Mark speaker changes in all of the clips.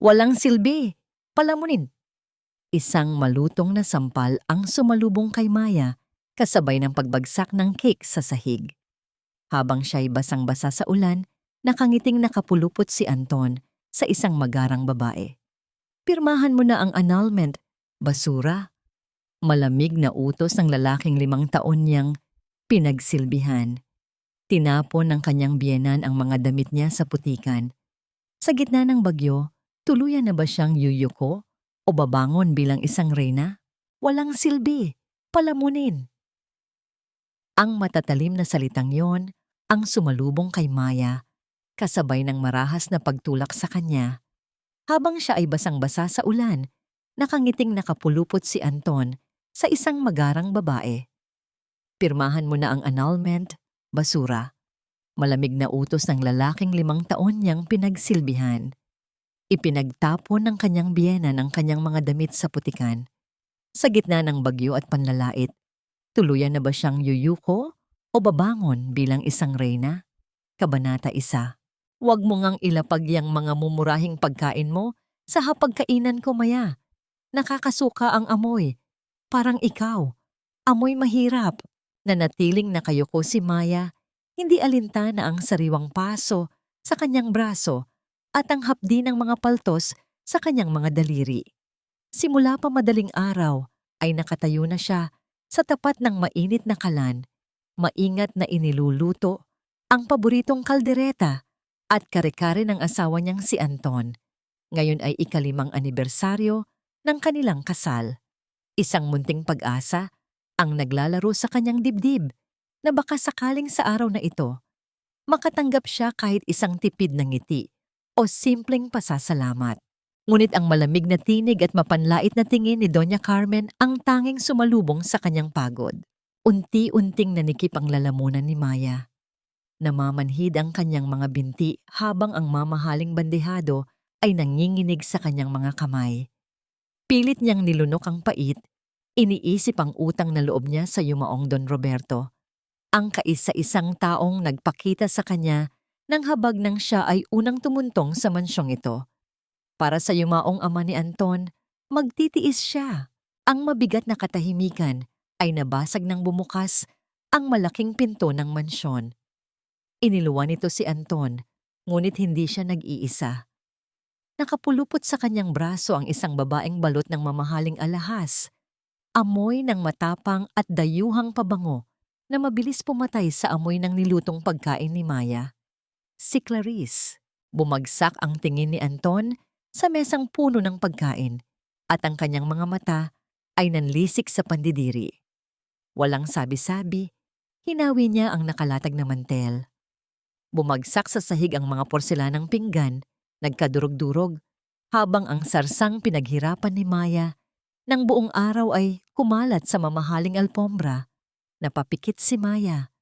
Speaker 1: Walang silbi. Palamunin. Isang malutong na sampal ang sumalubong kay Maya kasabay ng pagbagsak ng cake sa sahig. Habang siya'y basang-basa sa ulan, nakangiting nakapulupot si Anton sa isang magarang babae. Pirmahan mo na ang annulment, basura. Malamig na utos ng lalaking 5 taon niyang pinagsilbihan. Tinapon ng kanyang biyenan ang mga damit niya sa putikan. Sa gitna ng bagyo, tuluyan na ba siyang yuyuko o babangon bilang isang reyna? Walang silbi, palamunin. Ang matatalim na salitang yon ang sumalubong kay Maya, kasabay ng marahas na pagtulak sa kanya. Habang siya ay basang-basa sa ulan, nakangiting nakapulupot si Anton sa isang magarang babae. Pirmahan mo na ang annulment, basura. Malamig na utos ng lalaking 5 taon niyang pinagsilbihan. Ipinagtapon ng kanyang biyenan ang kanyang mga damit sa putikan. Sa gitna ng bagyo at panlalait, tuluyan na ba siyang yuyuko o babangon bilang isang reyna? Kabanata 1. Huwag mo ngang ilapag yang mga mumurahing pagkain mo sa hapagkainan ko, Maya. Nakakasuka ang amoy. Parang ikaw. Amoy mahirap. Nanatiling nakayuko si Maya, hindi alintana ang sariwang paso sa kanyang braso at ang hapdi ng mga paltos sa kanyang mga daliri. Simula pa madaling araw ay nakatayo na siya sa tapat ng mainit na kalan, maingat na iniluluto ang paboritong kaldereta at kare-kare ng asawa niyang si Anton. Ngayon ay ika-5 anibersaryo ng kanilang kasal. Isang munting pag-asa ang naglalaro sa kanyang dibdib na baka sakaling sa araw na ito, makatanggap siya kahit isang tipid na ngiti o simpleng pasasalamat. Ngunit ang malamig na tinig at mapanlait na tingin ni Doña Carmen ang tanging sumalubong sa kanyang pagod. Unti-unting nanikip ang lalamunan ni Maya. Namamanhid ang kanyang mga binti habang ang mamahaling bandehado ay nanginginig sa kanyang mga kamay. Pilit niyang nilunok ang pait, iniisip ang utang na loob niya sa yumaong Don Roberto. Ang kaisa-isang taong nagpakita sa kanya nang habag nang siya ay unang tumuntong sa mansyong ito. Para sa yumaong ama ni Anton, magtitiis siya. Ang mabigat na katahimikan ay nabasag ng bumukas ang malaking pinto ng mansyon. Iniluwan nito si Anton, ngunit hindi siya nag-iisa. Nakapulupot sa kanyang braso ang isang babaeng balot ng mamahaling alahas. Amoy ng matapang at dayuhang pabango na mabilis pumatay sa amoy ng nilutong pagkain ni Maya. Si Clarice. Bumagsak ang tingin ni Anton sa mesang puno ng pagkain at ang kanyang mga mata ay nanlisik sa pandidiri. Walang sabi-sabi, hinawi niya ang nakalatag na mantel. Bumagsak sa sahig ang mga porselanang pinggan, nagkadurog-durog, habang ang sarsang pinaghirapan ni Maya ng buong araw ay kumalat sa mamahaling alpombra. Napapikit si Maya.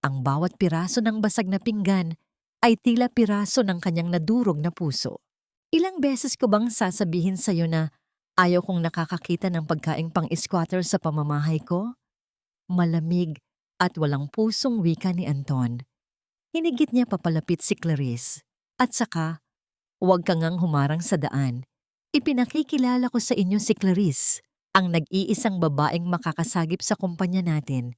Speaker 1: Ang bawat piraso ng basag na pinggan ay tila piraso ng kanyang nadurog na puso. Ilang beses ko bang sasabihin sa'yo na ayaw kong nakakakita ng pagkaing pang-squatter sa pamamahay ko? Malamig at walang pusong wika ni Anton. Hinigit niya papalapit si Clarice. At saka, huwag ka ngang humarang sa daan. Ipinakikilala ko sa inyo si Clarice, ang nag-iisang babaeng makakasagip sa kumpanya natin.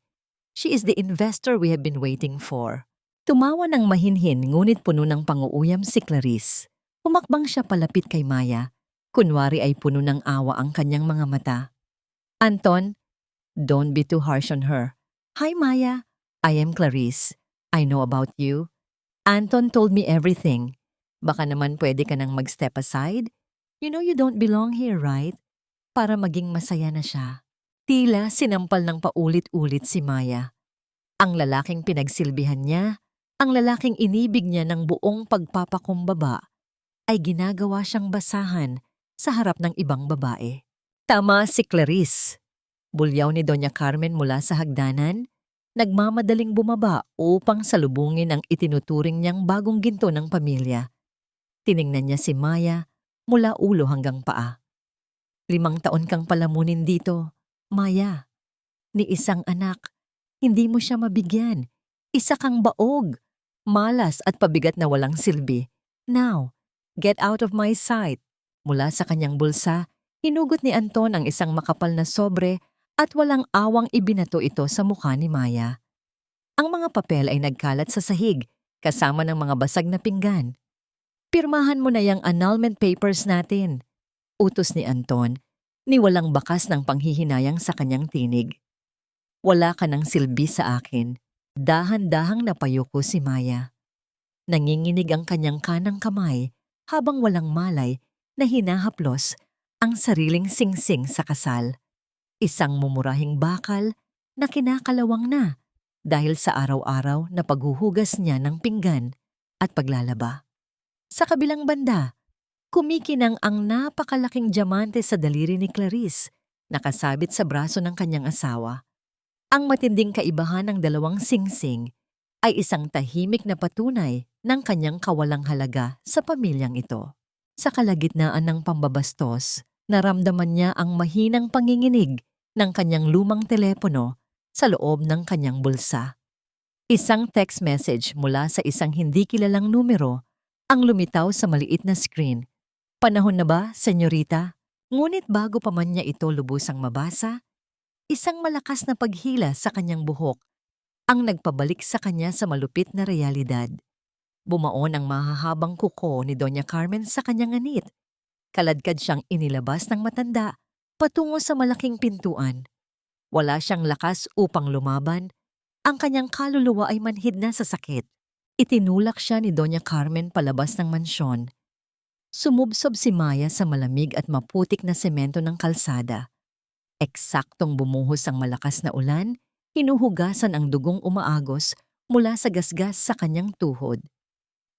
Speaker 1: She is the investor we have been waiting for. Tumawa ng mahinhin ngunit puno ng panguuyam si Clarice. Humakbang siya palapit kay Maya. Kunwari ay puno ng awa ang kanyang mga mata. Anton, don't be too harsh on her. Hi Maya, I am Clarice. I know about you. Anton told me everything. Baka naman pwede ka nang mag-step aside. You know you don't belong here, right? Para maging masaya na siya. Tila sinampal ng paulit-ulit si Maya. Ang lalaking pinagsilbihan niya, ang lalaking inibig niya ng buong pagpapakumbaba, ay ginagawa siyang basahan sa harap ng ibang babae. Tama si Clarice. Bulyaw ni Doña Carmen mula sa hagdanan, nagmamadaling bumaba upang salubungin ang itinuturing niyang bagong ginto ng pamilya. Tiningnan niya si Maya mula ulo hanggang paa. 5 taon kang palamunin dito, Maya. Ni isang anak, hindi mo siya mabigyan. Isa kang baog, malas at pabigat na walang silbi. Now, get out of my sight. Mula sa kanyang bulsa, hinugot ni Anton ang isang makapal na sobre at walang awang ibinato ito sa mukha ni Maya. Ang mga papel ay nagkalat sa sahig, kasama ng mga basag na pinggan. "Pirmahan mo na yung annulment papers natin," utos ni Anton, ni walang bakas ng panghihinayang sa kanyang tinig. "Wala ka ng silbi sa akin." Dahan-dahang napayuko si Maya. Nanginginig ang kanyang kanang kamay habang walang malay na hinahaplos ang sariling singsing sa kasal. Isang mumurahing bakal na kinakalawang na dahil sa araw-araw na paghuhugas niya ng pinggan at paglalaba. Sa kabilang banda, kumikinang ang napakalaking diamante sa daliri ni Clarice, nakasabit sa braso ng kanyang asawa. Ang matinding kaibahan ng dalawang singsing ay isang tahimik na patunay ng kanyang kawalang halaga sa pamilyang ito. Sa kalagitnaan ng pambabastos, naramdaman niya ang mahinang panginginig ng kanyang lumang telepono sa loob ng kanyang bulsa. Isang text message mula sa isang hindi kilalang numero ang lumitaw sa maliit na screen. "Panahon na ba, senyorita?" Ngunit bago pa man niya ito lubusang mabasa, isang malakas na paghila sa kanyang buhok ang nagpabalik sa kanya sa malupit na realidad. Bumaon ang mahahabang kuko ni Doña Carmen sa kanyang anit. Kaladkad siyang inilabas ng matanda patungo sa malaking pintuan. Wala siyang lakas upang lumaban. Ang kanyang kaluluwa ay manhid na sa sakit. Itinulak siya ni Doña Carmen palabas ng mansyon. Sumubsob si Maya sa malamig at maputik na semento ng kalsada. Eksaktong bumuhos ang malakas na ulan, hinuhugasan ang dugong umaagos mula sa gasgas sa kanyang tuhod.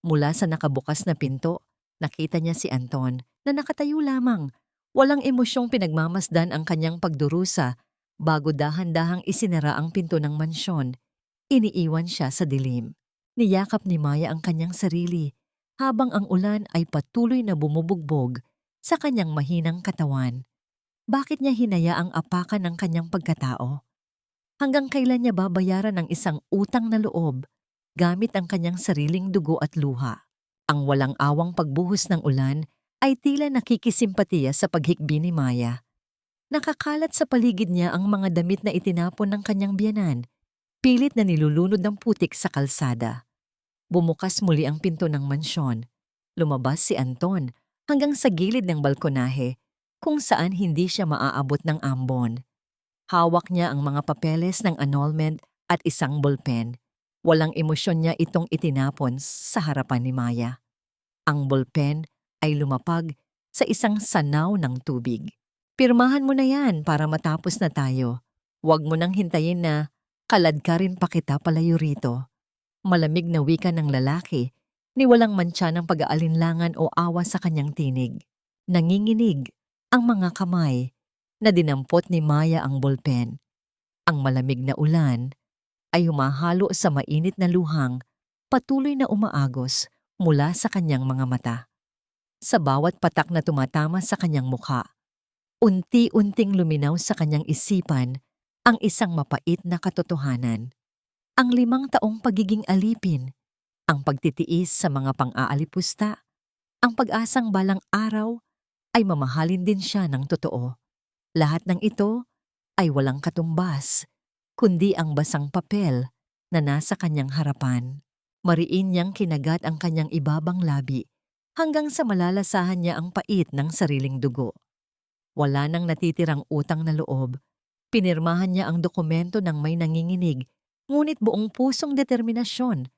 Speaker 1: Mula sa nakabukas na pinto, nakita niya si Anton na nakatayo lamang. Walang emosyong pinagmamasdan ang kanyang pagdurusa bago dahan-dahang isinara ang pinto ng mansyon. Iniiwan siya sa dilim. Niyakap ni Maya ang kanyang sarili habang ang ulan ay patuloy na bumubugbog sa kanyang mahinang katawan. Bakit niya hinayaang apakan ng kanyang pagkatao? Hanggang kailan niya babayaran ng isang utang na loob gamit ang kanyang sariling dugo at luha? Ang walang awang pagbuhos ng ulan ay tila nakikisimpatiya sa paghikbi ni Maya. Nakakalat sa paligid niya ang mga damit na itinapon ng kanyang biyenan, pilit na nilulunod ng putik sa kalsada. Bumukas muli ang pinto ng mansyon. Lumabas si Anton hanggang sa gilid ng balkonahe kung saan hindi siya maaabot ng ambon. Hawak niya ang mga papeles ng annulment at isang bolpen. Walang emosyon niya itong itinapon sa harapan ni Maya. Ang bolpen ay lumapag sa isang sanaw ng tubig. "Pirmahan mo na yan para matapos na tayo. Huwag mo nang hintayin na kaladkarin pa kita palayo rito." Malamig na wika ng lalaki, ni walang mantsa ng pag-aalinlangan o awa sa kanyang tinig. Nanginginig ang mga kamay na dinampot ni Maya ang bolpen. Ang malamig na ulan ay humahalo sa mainit na luhang patuloy na umaagos mula sa kanyang mga mata. Sa bawat patak na tumatama sa kanyang mukha, unti-unting luminaw sa kanyang isipan ang isang mapait na katotohanan. Ang 5 taong pagiging alipin, ang pagtitiis sa mga pang-aalipusta, ang pag-asang balang araw ay mamahalin din siya ng totoo. Lahat ng ito ay walang katumbas, kundi ang basang papel na nasa kanyang harapan. Mariin niyang kinagat ang kanyang ibabang labi hanggang sa malalasahan niya ang pait ng sariling dugo. Wala nang natitirang utang na loob. Pinirmahan niya ang dokumento ng may nanginginig, ngunit buong pusong determinasyon.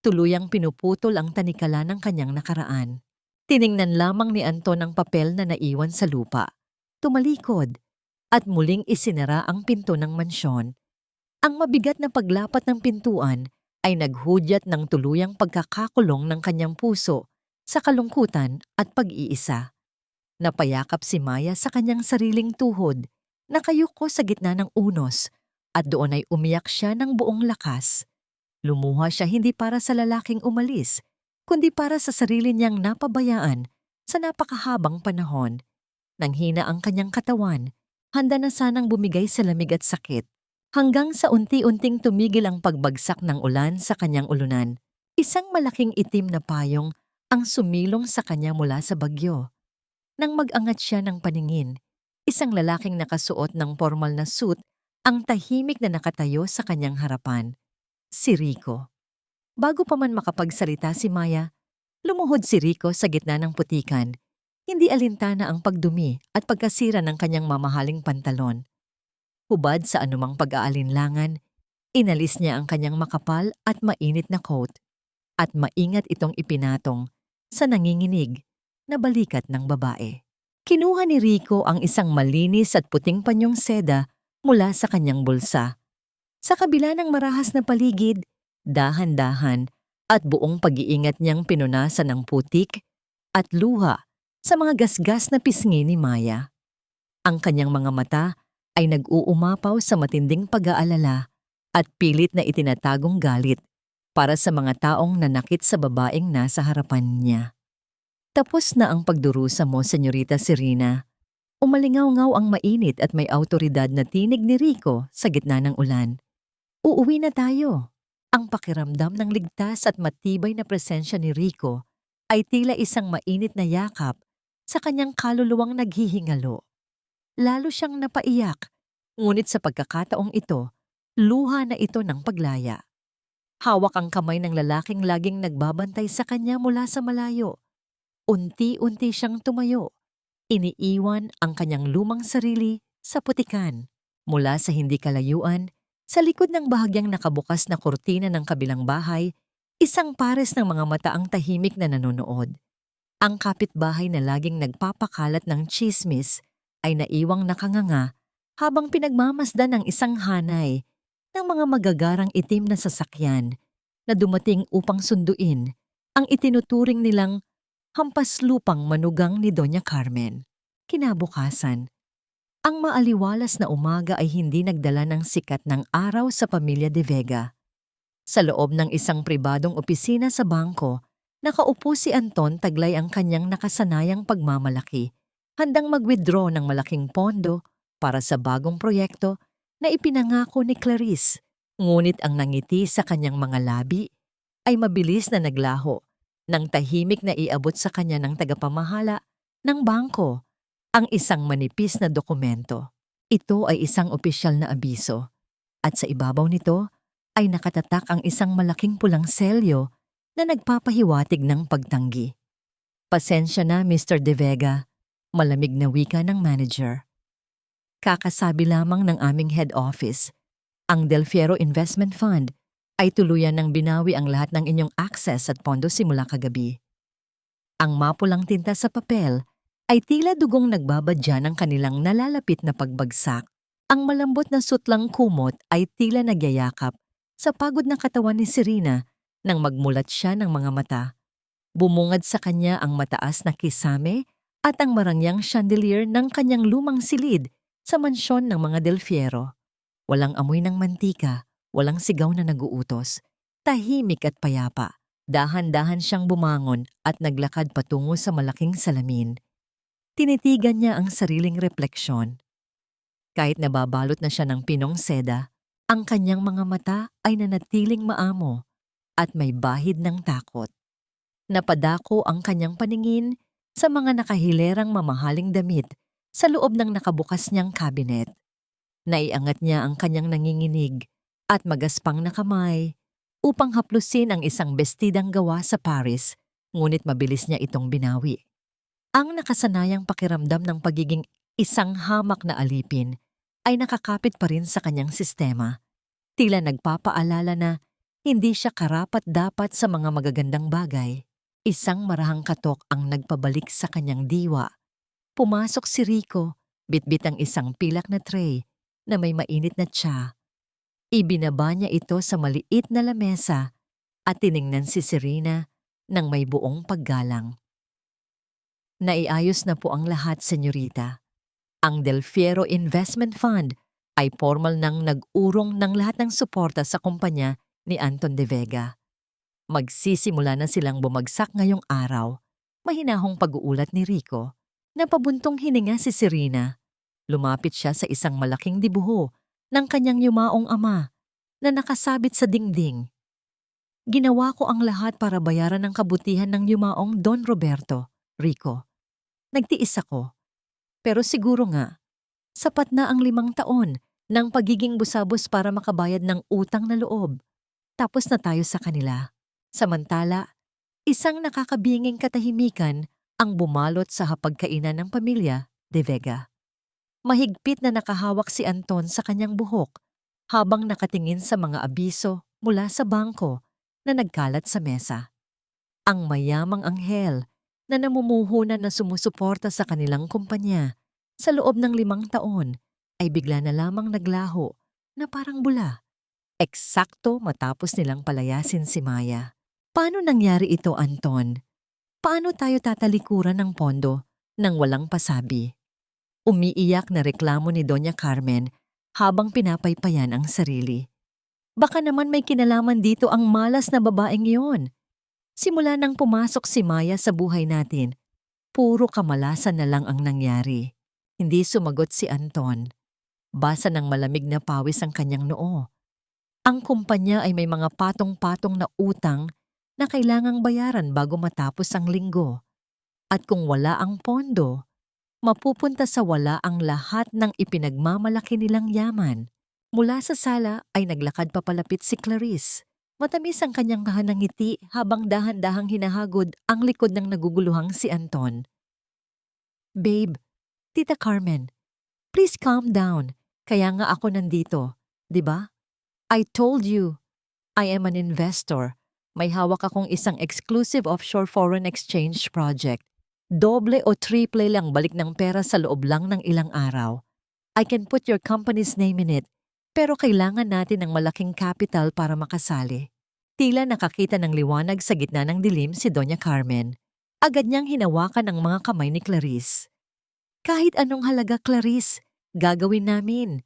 Speaker 1: Tuluyang pinuputol ang tanikala ng kanyang nakaraan. Tiningnan lamang ni Anton ang papel na naiwan sa lupa. Tumalikod at muling isinara ang pinto ng mansyon. Ang mabigat na paglapat ng pintuan ay naghudyat ng tuluyang pagkakakulong ng kanyang puso sa kalungkutan at pag-iisa. Napayakap si Maya sa kanyang sariling tuhod, nakayuko sa gitna ng unos, at doon ay umiyak siya ng buong lakas. Lumuha siya hindi para sa lalaking umalis, kundi para sa sarili niyang napabayaan sa napakahabang panahon. Nanghina ang kanyang katawan, handa na sanang bumigay sa lamig at sakit. Hanggang sa unti-unting tumigil ang pagbagsak ng ulan sa kanyang ulunan. Isang malaking itim na payong ang sumilong sa kanya mula sa bagyo. Nang mag-angat siya ng paningin, isang lalaking nakasuot ng formal na suit ang tahimik na nakatayo sa kanyang harapan, si Rico. Bago pa man makapagsalita si Maya, lumuhod si Rico sa gitna ng putikan. Hindi alintana ang pagdumi at pagkasira ng kanyang mamahaling pantalon. Hubad sa anumang pag-aalinlangan, inalis niya ang kanyang makapal at mainit na coat at maingat itong ipinatong sa nanginginig na balikat ng babae. Kinuha ni Rico ang isang malinis at puting panyong seda mula sa kanyang bulsa. Sa kabila ng marahas na paligid, dahan-dahan at buong pag-iingat niyang pinunasan ang putik at luha sa mga gasgas na pisngi ni Maya. Ang kanyang mga mata ay nag-uumapaw sa matinding pag-aalala at pilit na itinatagong galit para sa mga taong nanakit sa babaeng nasa harapan niya. Tapos na ang pagdurusa mo, Senyorita Serena. Umalingaw-ngaw ang mainit at may awtoridad na tinig ni Rico sa gitna ng ulan. Uuwi na tayo. Ang pakiramdam ng ligtas at matibay na presensya ni Rico ay tila isang mainit na yakap sa kanyang kaluluwang naghihingalo. Lalo siyang napaiyak, ngunit sa pagkakataong ito, luha na ito ng paglaya. Hawak ang kamay ng lalaking laging nagbabantay sa kanya mula sa malayo. Unti-unti siyang tumayo. Iniiwan ang kanyang lumang sarili sa putikan. Mula sa hindi kalayuan, sa likod ng bahagyang nakabukas na kurtina ng kabilang bahay, isang pares ng mga mata ang tahimik na nanonood. Ang kapitbahay na laging nagpapakalat ng tsismis ay naiwang nakanganga habang pinagmamasdan ng isang hanay ng mga magagarang itim na sasakyan na dumating upang sunduin ang itinuturing nilang hampas lupang manugang ni Doña Carmen. Kinabukasan, ang maaliwalas na umaga ay hindi nagdala ng sikat ng araw sa pamilya de Vega. Sa loob ng isang pribadong opisina sa bangko, nakaupo si Anton taglay ang kanyang nakasanayang pagmamalaki, handang mag-withdraw ng malaking pondo para sa bagong proyekto na ipinangako ni Clarice. Ngunit ang nangiti sa kanyang mga labi ay mabilis na naglaho nang tahimik na iabot sa kanya ng tagapamahala ng bangko ang isang manipis na dokumento. Ito ay isang opisyal na abiso at sa ibabaw nito ay nakatatak ang isang malaking pulang selyo na nagpapahiwatig ng pagtanggi. Pasensya na, Mr. De Vega, malamig na wika ng manager. Kakasabi lamang ng aming head office, ang Del Fierro Investment Fund ay tuluyan ng binawi ang lahat ng inyong access at pondo simula kagabi. Ang mapulang tinta sa papel ay tila dugong nagbabadya ng kanilang nalalapit na pagbagsak. Ang malambot na sutlang kumot ay tila nagyayakap sa pagod na katawan ni Serena nang magmulat siya ng mga mata. Bumungad sa kanya ang mataas na kisame at ang marangyang chandelier ng kanyang lumang silid sa mansyon ng mga Del Fierro. Walang amoy ng mantika. Walang sigaw na naguutos, tahimik at payapa. Dahan-dahan siyang bumangon at naglakad patungo sa malaking salamin. Tinitigan niya ang sariling refleksyon. Kahit nababalot na siya ng pinong seda, ang kanyang mga mata ay nanatiling maamo at may bahid ng takot. Napadako ang kanyang paningin sa mga nakahilerang mamahaling damit sa loob ng nakabukas niyang kabinet. Naiangat niya ang kanyang nanginginig at magaspang na kamay upang haplusin ang isang bestidang gawa sa Paris, ngunit mabilis niya itong binawi. Ang nakasanayang pakiramdam ng pagiging isang hamak na alipin ay nakakapit pa rin sa kanyang sistema. Tila nagpapaalala na hindi siya karapat-dapat sa mga magagandang bagay. Isang marahang katok ang nagpabalik sa kanyang diwa. Pumasok si Rico, bitbit ang isang pilak na tray na may mainit na tsa. Ibinaba niya ito sa maliit na lamesa at tiningnan si Serena ng may buong paggalang. Naiayos na po ang lahat, senyorita. Ang Del Fierro Investment Fund ay formal nang nag-urong ng lahat ng suporta sa kumpanya ni Anton De Vega. Magsisimula na silang bumagsak ngayong araw. Mahinahong pag-uulat ni Rico na pabuntong hininga si Serena. Lumapit siya sa isang malaking dibuho ng kanyang yumaong ama na nakasabit sa dingding. Ginawa ko ang lahat para bayaran ang kabutihan ng yumaong Don Roberto, Rico. Nagtiis ako. Pero siguro nga, sapat na ang 5 taon ng pagiging busabos para makabayad ng utang na loob. Tapos na tayo sa kanila. Samantala, isang nakakabinging katahimikan ang bumalot sa hapagkainan ng pamilya De Vega. Mahigpit na nakahawak si Anton sa kanyang buhok habang nakatingin sa mga abiso mula sa bangko na nagkalat sa mesa. Ang mayamang anghel na namumuhunan na sumusuporta sa kanilang kumpanya sa loob ng 5 taon ay bigla na lamang naglaho na parang bula. Eksakto matapos nilang palayasin si Maya. Paano nangyari ito, Anton? Paano tayo tatalikuran ng pondo nang walang pasabi? Umiiyak na reklamo ni Doña Carmen habang pinapaypayan ang sarili. Baka naman may kinalaman dito ang malas na babaeng iyon. Simula nang pumasok si Maya sa buhay natin, puro kamalasan na lang ang nangyari. Hindi sumagot si Anton. Basa ng malamig na pawis ang kanyang noo. Ang kumpanya ay may mga patong-patong na utang na kailangang bayaran bago matapos ang linggo. At kung wala ang pondo, mapupunta sa wala ang lahat ng ipinagmamalaki nilang yaman. Mula sa sala ay naglakad papalapit si Clarice. Matamis ang kanyang kahanang ngiti habang dahan-dahang hinahagod ang likod ng naguguluhang si Anton. Babe, Tita Carmen, please calm down. Kaya nga ako nandito, di ba? I told you, I am an investor. May hawak akong isang exclusive offshore foreign exchange project. Doble o triple lang balik ng pera sa loob lang ng ilang araw. I can put your company's name in it, pero kailangan natin ng malaking capital para makasali. Tila nakakita ng liwanag sa gitna ng dilim si Doña Carmen. Agad niyang hinawakan ang mga kamay ni Clarice. Kahit anong halaga, Clarice, gagawin namin.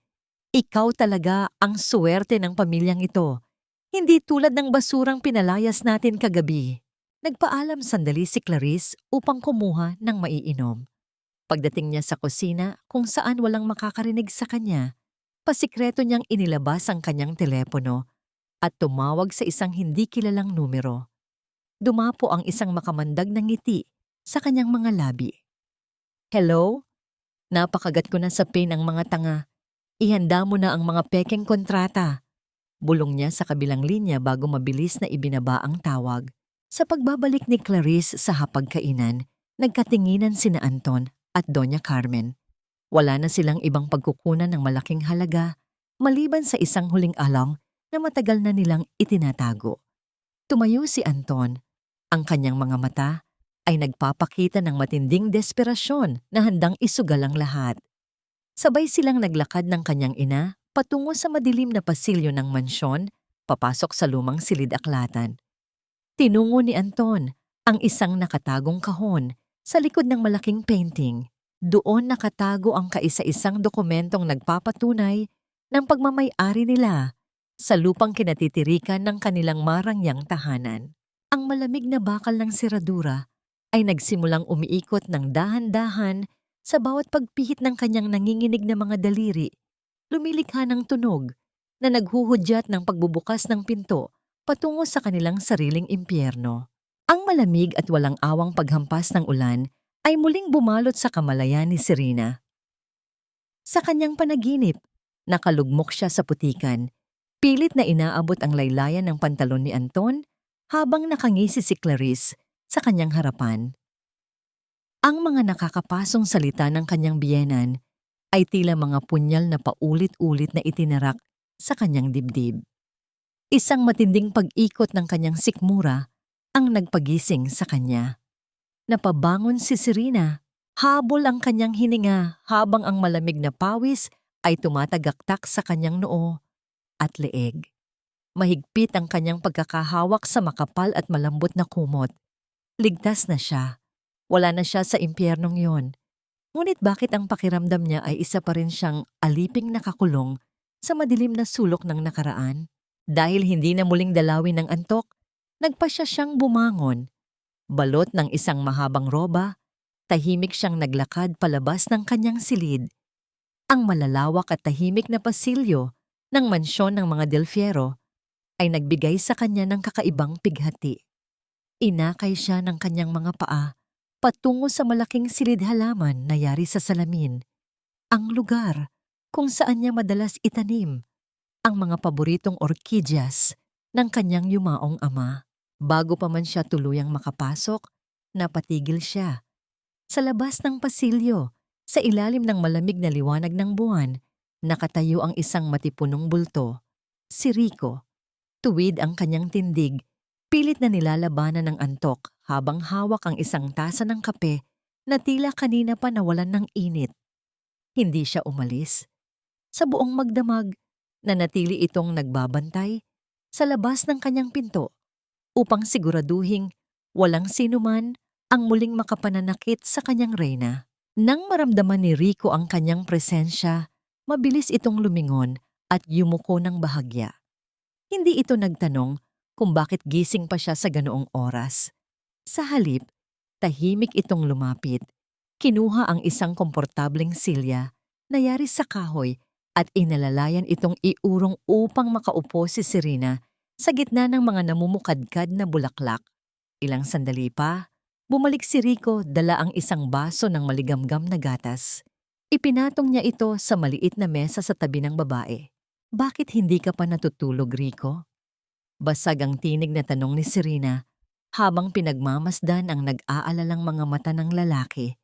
Speaker 1: Ikaw talaga ang suwerte ng pamilyang ito. Hindi tulad ng basurang pinalayas natin kagabi. Nagpaalam sandali si Clarice upang kumuha ng maiinom. Pagdating niya sa kusina kung saan walang makakarinig sa kanya, pasikreto niyang inilabas ang kanyang telepono at tumawag sa isang hindi kilalang numero. Dumapo ang isang makamandag na ngiti sa kanyang mga labi. Hello? Napakagat ko na sa pain ang mga tanga. Ihanda mo na ang mga pekeng kontrata. Bulong niya sa kabilang linya bago mabilis na ibinaba ang tawag. Sa pagbabalik ni Clarice sa hapagkainan, nagkatinginan sina Anton at Doña Carmen. Wala na silang ibang pagkukunan ng malaking halaga maliban sa isang huling along na matagal na nilang itinatago. Tumayo si Anton. Ang kanyang mga mata ay nagpapakita ng matinding desperasyon na handang isugal ang lahat. Sabay silang naglakad ng kanyang ina patungo sa madilim na pasilyo ng mansyon, papasok sa lumang silid-aklatan. Tinungo ni Anton ang isang nakatagong kahon sa likod ng malaking painting. Doon nakatago ang kaisa-isang dokumentong nagpapatunay ng pagmamay-ari nila sa lupang kinatitirikan ng kanilang marangyang tahanan. Ang malamig na bakal ng seradura ay nagsimulang umiikot ng dahan-dahan sa bawat pagpihit ng kanyang nanginginig na mga daliri. Lumilikha ng tunog na naghuhudyat ng pagbubukas ng pinto patungo sa kanilang sariling impyerno. Ang malamig at walang awang paghampas ng ulan ay muling bumalot sa kamalayan ni Serena. Sa kanyang panaginip, nakalugmok siya sa putikan. Pilit na inaabot ang laylayan ng pantalon ni Anton habang nakangisi si Clarice sa kanyang harapan. Ang mga nakakapasong salita ng kanyang biyenan ay tila mga punyal na paulit-ulit na itinarak sa kanyang dibdib. Isang matinding pag-ikot ng kanyang sikmura ang nagpagising sa kanya. Napabangon si Serena, habol ang kanyang hininga habang ang malamig na pawis ay tumatagaktak sa kanyang noo at leeg. Mahigpit ang kanyang pagkakahawak sa makapal at malambot na kumot. Ligtas na siya. Wala na siya sa impyernong yon. Ngunit bakit ang pakiramdam niya ay isa pa rin siyang aliping nakakulong sa madilim na sulok ng nakaraan? Dahil hindi na muling dalawin ng antok, nagpasya siyang bumangon. Balot ng isang mahabang roba, tahimik siyang naglakad palabas ng kanyang silid. Ang malalawak at tahimik na pasilyo ng mansyon ng mga Del Fierro ay nagbigay sa kanya ng kakaibang pighati. Inakay siya ng kanyang mga paa patungo sa malaking silid halaman na yari sa salamin, ang lugar kung saan niya madalas itanim ang mga paboritong orkidyas ng kanyang yumaong ama. Bago pa man siya tuluyang makapasok, napatigil siya. Sa labas ng pasilyo, sa ilalim ng malamig na liwanag ng buwan, nakatayo ang isang matipunong bulto. Si Rico. Tuwid ang kanyang tindig, pilit na nilalabanan ng antok habang hawak ang isang tasa ng kape na tila kanina pa nawalan ng init. Hindi siya umalis. Sa buong magdamag, nanatili itong nagbabantay sa labas ng kanyang pinto upang siguraduhing walang sinuman ang muling makapananakit sa kanyang reyna. Nang maramdaman ni Rico ang kanyang presensya, mabilis itong lumingon at yumuko ng bahagya. Hindi ito nagtanong kung bakit gising pa siya sa ganoong oras. Sa halip, tahimik itong lumapit. Kinuha ang isang komportableng silya na yari sa kahoy at inalalayan itong iurong upang makaupo si Serena sa gitna ng mga namumukadkad na bulaklak. Ilang sandali pa, bumalik si Rico dala ang isang baso ng maligamgam na gatas. Ipinatong niya ito sa maliit na mesa sa tabi ng babae. Bakit hindi ka pa natutulog, Rico? Basag ang tinig na tanong ni Serena habang pinagmamasdan ang nag-aalalang mga mata ng lalaki.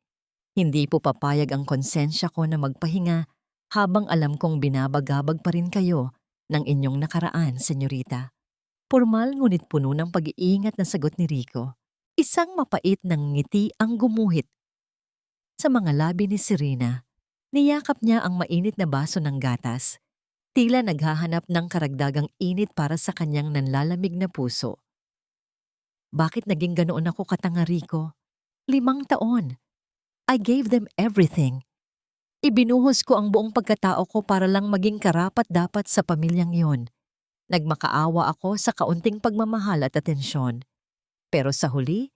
Speaker 1: Hindi po papayag ang konsensya ko na magpahinga habang alam kong binabagabag pa rin kayo ng inyong nakaraan, senyorita. Pormal ngunit puno ng pag-iingat na sagot ni Rico. Isang mapait ng ngiti ang gumuhit sa mga labi ni Serena. Niyakap niya ang mainit na baso ng gatas. Tila naghahanap ng karagdagang init para sa kanyang nanlalamig na puso. Bakit naging ganoon ako katanga, Rico? 5 taon. I gave them everything. Ibinuhos ko ang buong pagkatao ko para lang maging karapat-dapat sa pamilyang yon. Nagmakaawa ako sa kaunting pagmamahal at atensyon. Pero sa huli,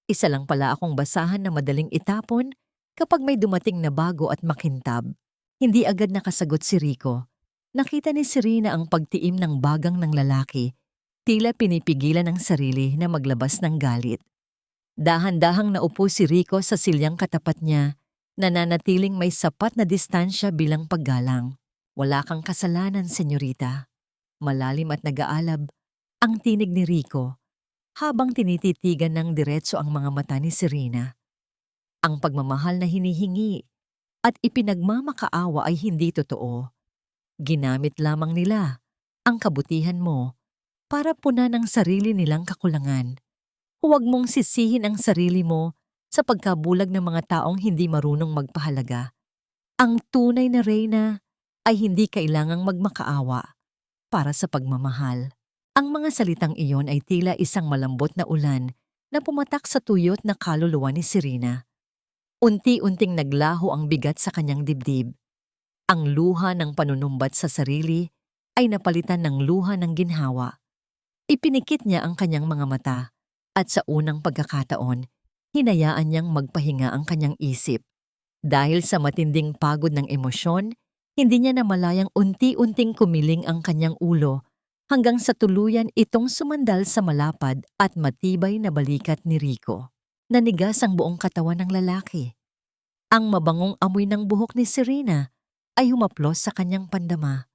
Speaker 1: isa lang pala akong basahan na madaling itapon kapag may dumating na bago at makintab. Hindi agad nakasagot si Rico. Nakita ni Serena ang pagtiim ng bagang ng lalaki. Tila pinipigilan ang sarili na maglabas ng galit. Dahan-dahang naupo si Rico sa silyang katapat niya, nananatiling may sapat na distansya bilang paggalang. Wala kang kasalanan, senyorita. Malalim at nag-aalab ang tinig ni Rico habang tinititigan ng diretso ang mga mata ni Serena. Ang pagmamahal na hinihingi at ipinagmamakaawa ay hindi totoo. Ginamit lamang nila ang kabutihan mo para punan ang sarili nilang kakulangan. Huwag mong sisihin ang sarili mo sa pagkabulag ng mga taong hindi marunong magpahalaga. Ang tunay na reyna ay hindi kailangang magmakaawa para sa pagmamahal. Ang mga salitang iyon ay tila isang malambot na ulan na pumatak sa tuyot na kaluluwa ni Serena. Unti-unting naglaho ang bigat sa kanyang dibdib. Ang luha ng panunumbat sa sarili ay napalitan ng luha ng ginhawa. Ipinikit niya ang kanyang mga mata at sa unang pagkakataon, hinayaan niyang magpahinga ang kanyang isip. Dahil sa matinding pagod ng emosyon, hindi niya namalayang unti-unting kumiling ang kanyang ulo hanggang sa tuluyan itong sumandal sa malapad at matibay na balikat ni Rico. Nanigas ang buong katawan ng lalaki. Ang mabangong amoy ng buhok ni Serena ay humaplos sa kanyang pandama.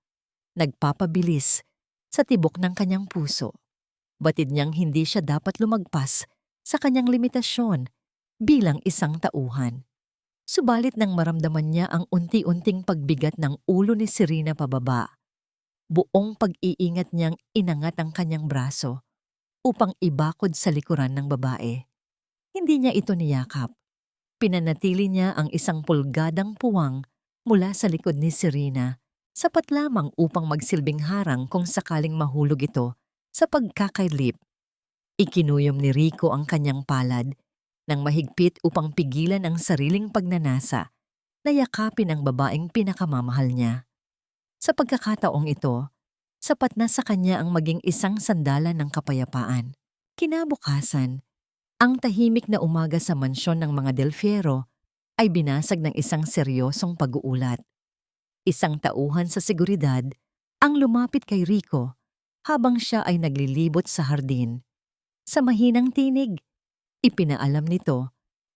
Speaker 1: Nagpapabilis sa tibok ng kanyang puso. Batid niyang hindi siya dapat lumagpas sa kanyang limitasyon bilang isang tauhan. Subalit nang maramdaman niya ang unti-unting pagbigat ng ulo ni Serena pababa, buong pag-iingat niyang inangat ang kanyang braso upang ibakod sa likuran ng babae. Hindi niya ito niyakap. Pinanatili niya ang isang pulgadang puwang mula sa likod ni Serena, sapat lamang upang magsilbing harang kung sakaling mahulog ito sa pagkakailip. Ikinuyom ni Rico ang kanyang palad nang mahigpit upang pigilan ang sariling pagnanasa na yakapin ang babaeng pinakamamahal niya. Sa pagkakataong ito, sapat na sa kanya ang maging isang sandalan ng kapayapaan. Kinabukasan, ang tahimik na umaga sa mansyon ng mga Del Fierro ay binasag ng isang seryosong pag-uulat. Isang tauhan sa seguridad ang lumapit kay Rico habang siya ay naglilibot sa hardin. Sa mahinang tinig, ipinaalam nito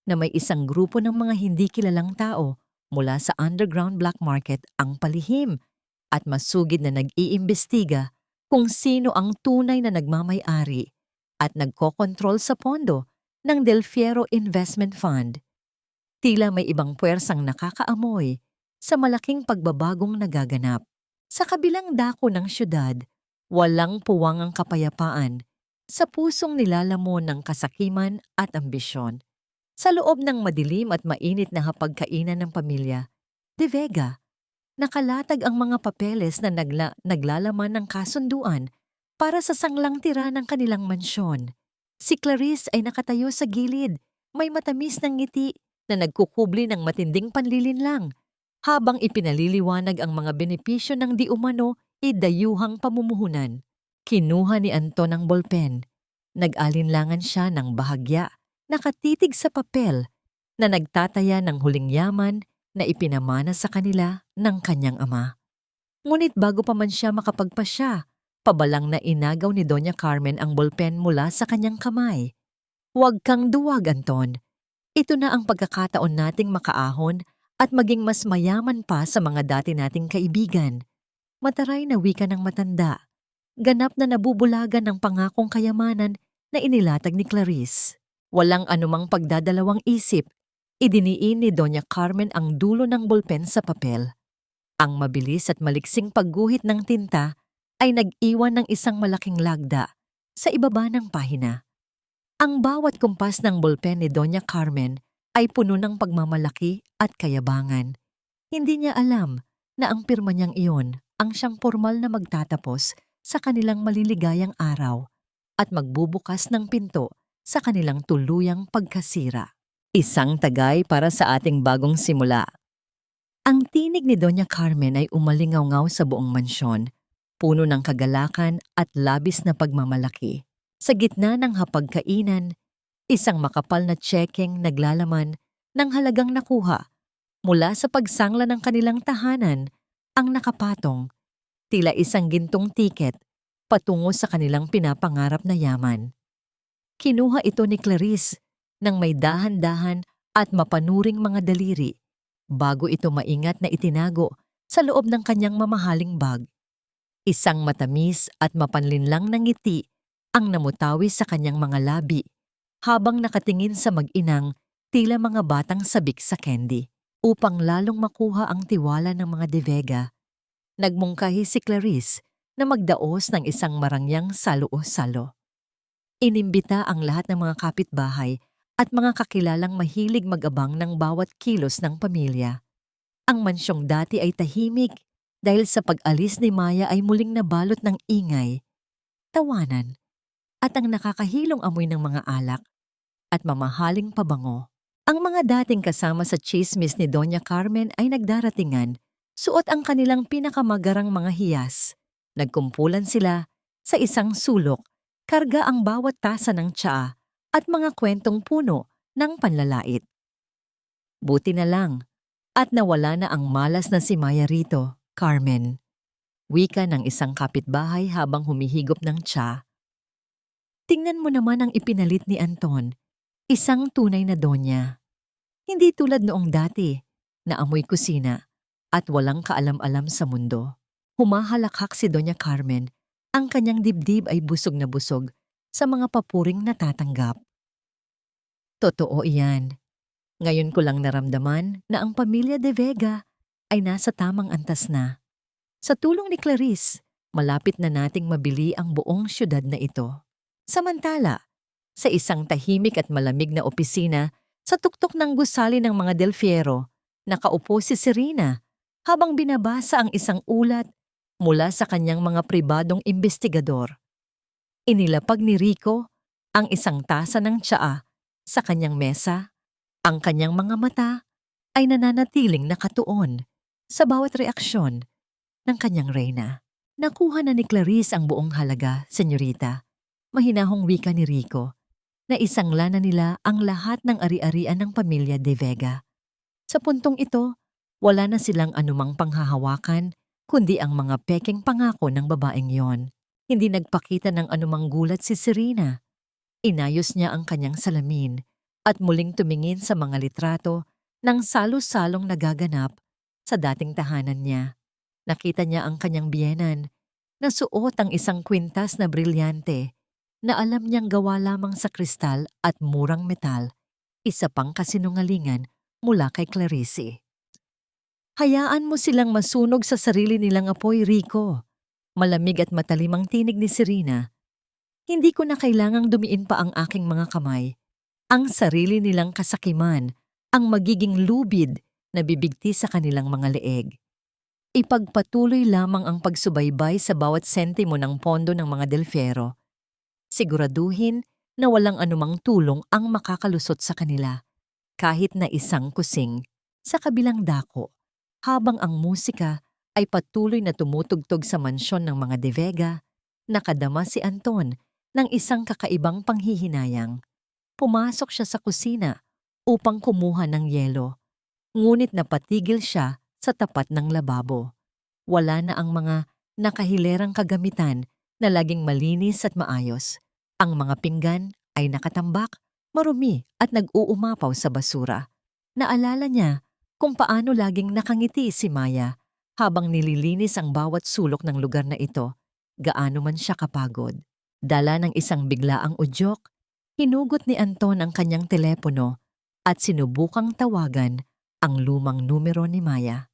Speaker 1: na may isang grupo ng mga hindi kilalang tao mula sa underground black market ang palihim at masugid na nag-iimbestiga kung sino ang tunay na nagmamay-ari at nagkokontrol sa pondo ng Del Fiero Investment Fund. Tila may ibang puwersang nakakaamoy sa malaking pagbabagong nagaganap. Sa kabilang dako ng syudad, walang puwang ang kapayapaan sa pusong nilalamon ng kasakiman at ambisyon. Sa loob ng madilim at mainit na hapagkainan ng pamilya, De Vega, nakalatag ang mga papeles na naglalaman ng kasunduan para sa sanglang tira ng kanilang mansyon. Si Clarice ay nakatayo sa gilid, may matamis ng ngiti na nagkukubli ng matinding panlilinlang, habang ipinaliliwanag ang mga benepisyo ng di umano idayuhang pamumuhunan. Kinuha ni Anton ang bolpen. Nag-alinlangan siya ng bahagya, nakatitig sa papel na nagtataya ng huling yaman na ipinamana sa kanila ng kanyang ama. Ngunit bago pa man siya makapagpasya, pabalang na inagaw ni Doña Carmen ang bolpen mula sa kanyang kamay. Huwag kang duwag, Anton. Ito na ang pagkakataon nating makaahon at maging mas mayaman pa sa mga dati nating kaibigan. Mataray na wika ng matanda. Ganap na nabubulagan ng pangakong kayamanan na inilatag ni Clarice. Walang anumang pagdadalawang isip, idiniin ni Doña Carmen ang dulo ng bolpen sa papel. Ang mabilis at maliksing pagguhit ng tinta ay nag-iwan ng isang malaking lagda sa ibaba ng pahina. Ang bawat kumpas ng bolpen ni Doña Carmen ay puno ng pagmamalaki at kayabangan. Hindi niya alam na ang pirma niyang iyon ang siyang formal na magtatapos sa kanilang maliligayang araw at magbubukas ng pinto sa kanilang tuluyang pagkasira. Isang tagay para sa ating bagong simula. Ang tinig ni Doña Carmen ay umalingaw-ngaw sa buong mansyon, puno ng kagalakan at labis na pagmamalaki. Sa gitna ng hapagkainan, isang makapal na tsekeng naglalaman ng halagang nakuha mula sa pagsangla ng kanilang tahanan ang nakapatong, tila isang gintong tiket patungo sa kanilang pinapangarap na yaman. Kinuha ito ni Clarice ng may dahan-dahan at mapanuring mga daliri bago ito maingat na itinago sa loob ng kanyang mamahaling bag. Isang matamis at mapanlinlang na ngiti ang namutawi sa kanyang mga labi habang nakatingin sa mag-inang tila mga batang sabik sa candy. Upang lalong makuha ang tiwala ng mga De Vega, nagmungkahi si Clarice na magdaos ng isang marangyang salo-o-salo. Inimbita ang lahat ng mga kapitbahay at mga kakilalang mahilig mag-abang ng bawat kilos ng pamilya. Ang mansyong dati ay tahimik dahil sa pag-alis ni Maya ay muling nabalot ng ingay, tawanan, at ang nakakahilong amoy ng mga alak at mamahaling pabango. Ang mga dating kasama sa chismis ni Doña Carmen ay nagdaratingan, suot ang kanilang pinakamagarang mga hiyas. Nagkumpulan sila sa isang sulok, karga ang bawat tasa ng tsaa at mga kwentong puno ng panlalait. Buti na lang at nawala na ang malas na si Maya rito, Carmen. Wika ng isang kapitbahay habang humihigop ng tsaa. Tingnan mo naman ang ipinalit ni Anton, isang tunay na donya. Hindi tulad noong dati na amoy kusina at walang kaalam-alam sa mundo. Humahalakhak si Doña Carmen, ang kanyang dibdib ay busog na busog sa mga papuring natatanggap. Totoo iyan. Ngayon ko lang naramdaman na ang pamilya De Vega ay nasa tamang antas na. Sa tulong ni Clarice, malapit na nating mabili ang buong syudad na ito. Samantala, sa isang tahimik at malamig na opisina, sa tuktok ng gusali ng mga Del Fiero, nakaupo si Serena habang binabasa ang isang ulat mula sa kanyang mga pribadong investigador. Inilapag ni Rico ang isang tasa ng tsaa sa kanyang mesa. Ang kanyang mga mata ay nananatiling nakatuon sa bawat reaksyon ng kanyang reyna. Nakuha na ni Clarice ang buong halaga, senyorita. Mahinahong wika ni Rico. Naisangla na nila ang lahat ng ari-arian ng pamilya De Vega. Sa puntong ito, wala na silang anumang panghahawakan kundi ang mga pekeng pangako ng babaeng yon. Hindi nagpakita ng anumang gulat si Serena. Inayos niya ang kanyang salamin at muling tumingin sa mga litrato ng salo-salong nagaganap sa dating tahanan niya. Nakita niya ang kanyang biyenan na suot ang isang kwintas na brilyante na alam niyang gawa lamang sa kristal at murang metal, isa pang kasinungalingan mula kay Clarice. Hayaan mo silang masunog sa sarili nilang apoy, Rico. Malamig at matalimang tinig ni Serena. Hindi ko na kailangang dumiin pa ang aking mga kamay. Ang sarili nilang kasakiman ang magiging lubid na bibigti sa kanilang mga leeg. Ipagpatuloy lamang ang pagsubaybay sa bawat sentimo ng pondo ng mga Del Fierro. Siguraduhin na walang anumang tulong ang makakalusot sa kanila, kahit na isang kusing, sa kabilang dako, habang ang musika ay patuloy na tumutugtog sa mansyon ng mga De Vega. Nakadama si Anton ng isang kakaibang panghihinayang. Pumasok siya sa kusina upang kumuha ng yelo, ngunit napatigil siya sa tapat ng lababo. Wala na ang mga nakahilerang kagamitan na laging malinis at maayos. Ang mga pinggan ay nakatambak, marumi at nag-uumapaw sa basura. Naalala niya kung paano laging nakangiti si Maya habang nililinis ang bawat sulok ng lugar na ito, gaano man siya kapagod. Dala ng isang biglaang udyok, hinugot ni Anton ang kanyang telepono at sinubukang tawagan ang lumang numero ni Maya.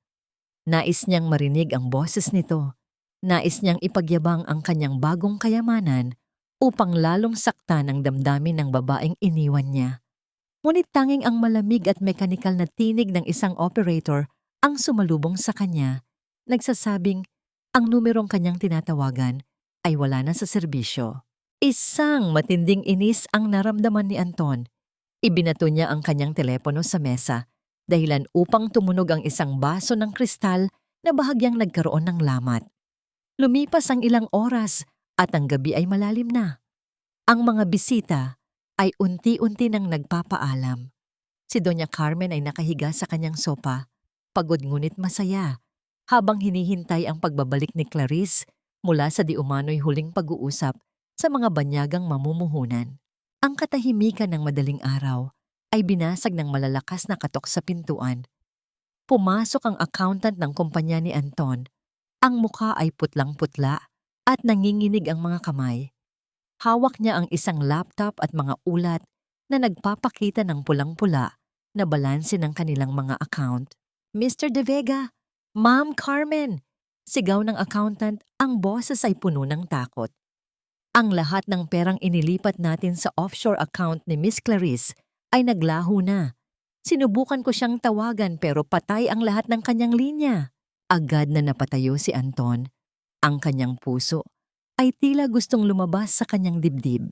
Speaker 1: Nais niyang marinig ang boses nito. Nais niyang ipagyabang ang kanyang bagong kayamanan upang lalong saktan ang damdamin ng babaeng iniwan niya. Ngunit tanging ang malamig at mekanikal na tinig ng isang operator ang sumalubong sa kanya, nagsasabing ang numerong kanyang tinatawagan ay wala na sa serbisyo. Isang matinding inis ang naramdaman ni Anton. Ibinato niya ang kanyang telepono sa mesa, dahilan upang tumunog ang isang baso ng kristal na bahagyang nagkaroon ng lamat. Lumipas ang ilang oras at ang gabi ay malalim na. Ang mga bisita ay unti-unti nang nagpapaalam. Si Doña Carmen ay nakahiga sa kanyang sopa, pagod ngunit masaya, habang hinihintay ang pagbabalik ni Clarice mula sa di umano'y huling pag-uusap sa mga banyagang mamumuhunan. Ang katahimikan ng madaling araw ay binasag ng malalakas na katok sa pintuan. Pumasok ang accountant ng kumpanya ni Anton. Ang mukha ay putlang-putla at nanginginig ang mga kamay. Hawak niya ang isang laptop at mga ulat na nagpapakita ng pulang-pula na balanse ng kanilang mga account. Mr. De Vega, Ma'am Carmen, sigaw ng accountant, ang boses ay puno ng takot. Ang lahat ng perang inilipat natin sa offshore account ni Miss Clarice ay naglaho na. Sinubukan ko siyang tawagan pero patay ang lahat ng kanyang linya. Agad na napatayo si Anton. Ang kanyang puso ay tila gustong lumabas sa kanyang dibdib.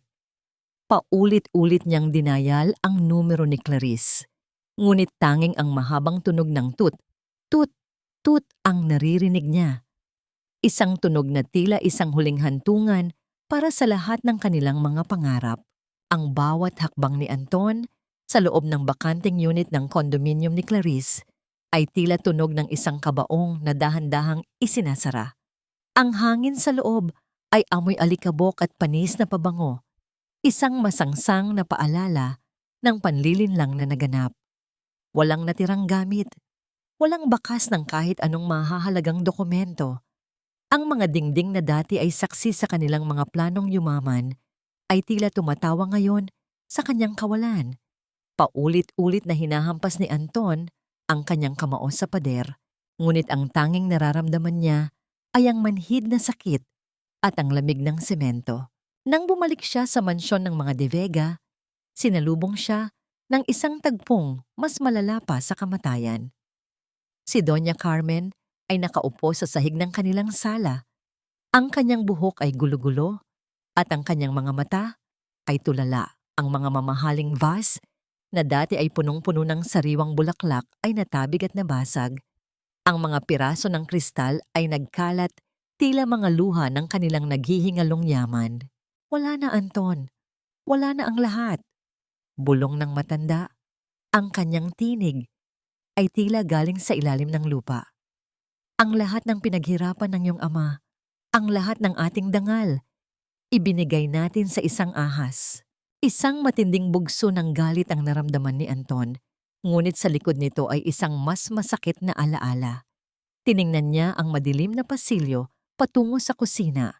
Speaker 1: Paulit-ulit niyang dinayal ang numero ni Clarice. Ngunit tanging ang mahabang tunog ng tut, tut, tut ang naririnig niya. Isang tunog na tila isang huling hantungan para sa lahat ng kanilang mga pangarap. Ang bawat hakbang ni Anton sa loob ng bakanting unit ng condominium ni Clarice ay tila tunog ng isang kabaong na dahan-dahang isinasara. Ang hangin sa loob ay amoy alikabok at panis na pabango, isang masangsang na paalala ng panlilinlang na naganap. Walang natirang gamit, walang bakas ng kahit anong mahahalagang dokumento. Ang mga dingding na dati ay saksi sa kanilang mga planong yumaman ay tila tumatawa ngayon sa kanyang kawalan. Paulit-ulit na hinahampas ni Anton ang kanyang kamao sa pader, ngunit ang tanging nararamdaman niya ay ang manhid na sakit at ang lamig ng semento. Nang bumalik siya sa mansyon ng mga De Vega, sinalubong siya ng isang tagpong mas malala pa sa kamatayan. Si Doña Carmen ay nakaupo sa sahig ng kanilang sala. Ang kanyang buhok ay gulo-gulo at ang kanyang mga mata ay tulala. Ang mga mamahaling vase na dati ay punong-puno ng sariwang bulaklak ay natabig at nabasag. Ang mga piraso ng kristal ay nagkalat, tila mga luha ng kanilang naghihingalong yaman. Wala na, Anton. Wala na ang lahat. Bulong ng matanda. Ang kanyang tinig ay tila galing sa ilalim ng lupa. Ang lahat ng pinaghirapan ng iyong ama, ang lahat ng ating dangal, ibinigay natin sa isang ahas. Isang matinding bugso ng galit ang naramdaman ni Anton, ngunit sa likod nito ay isang mas masakit na alaala. Tiningnan niya ang madilim na pasilyo patungo sa kusina.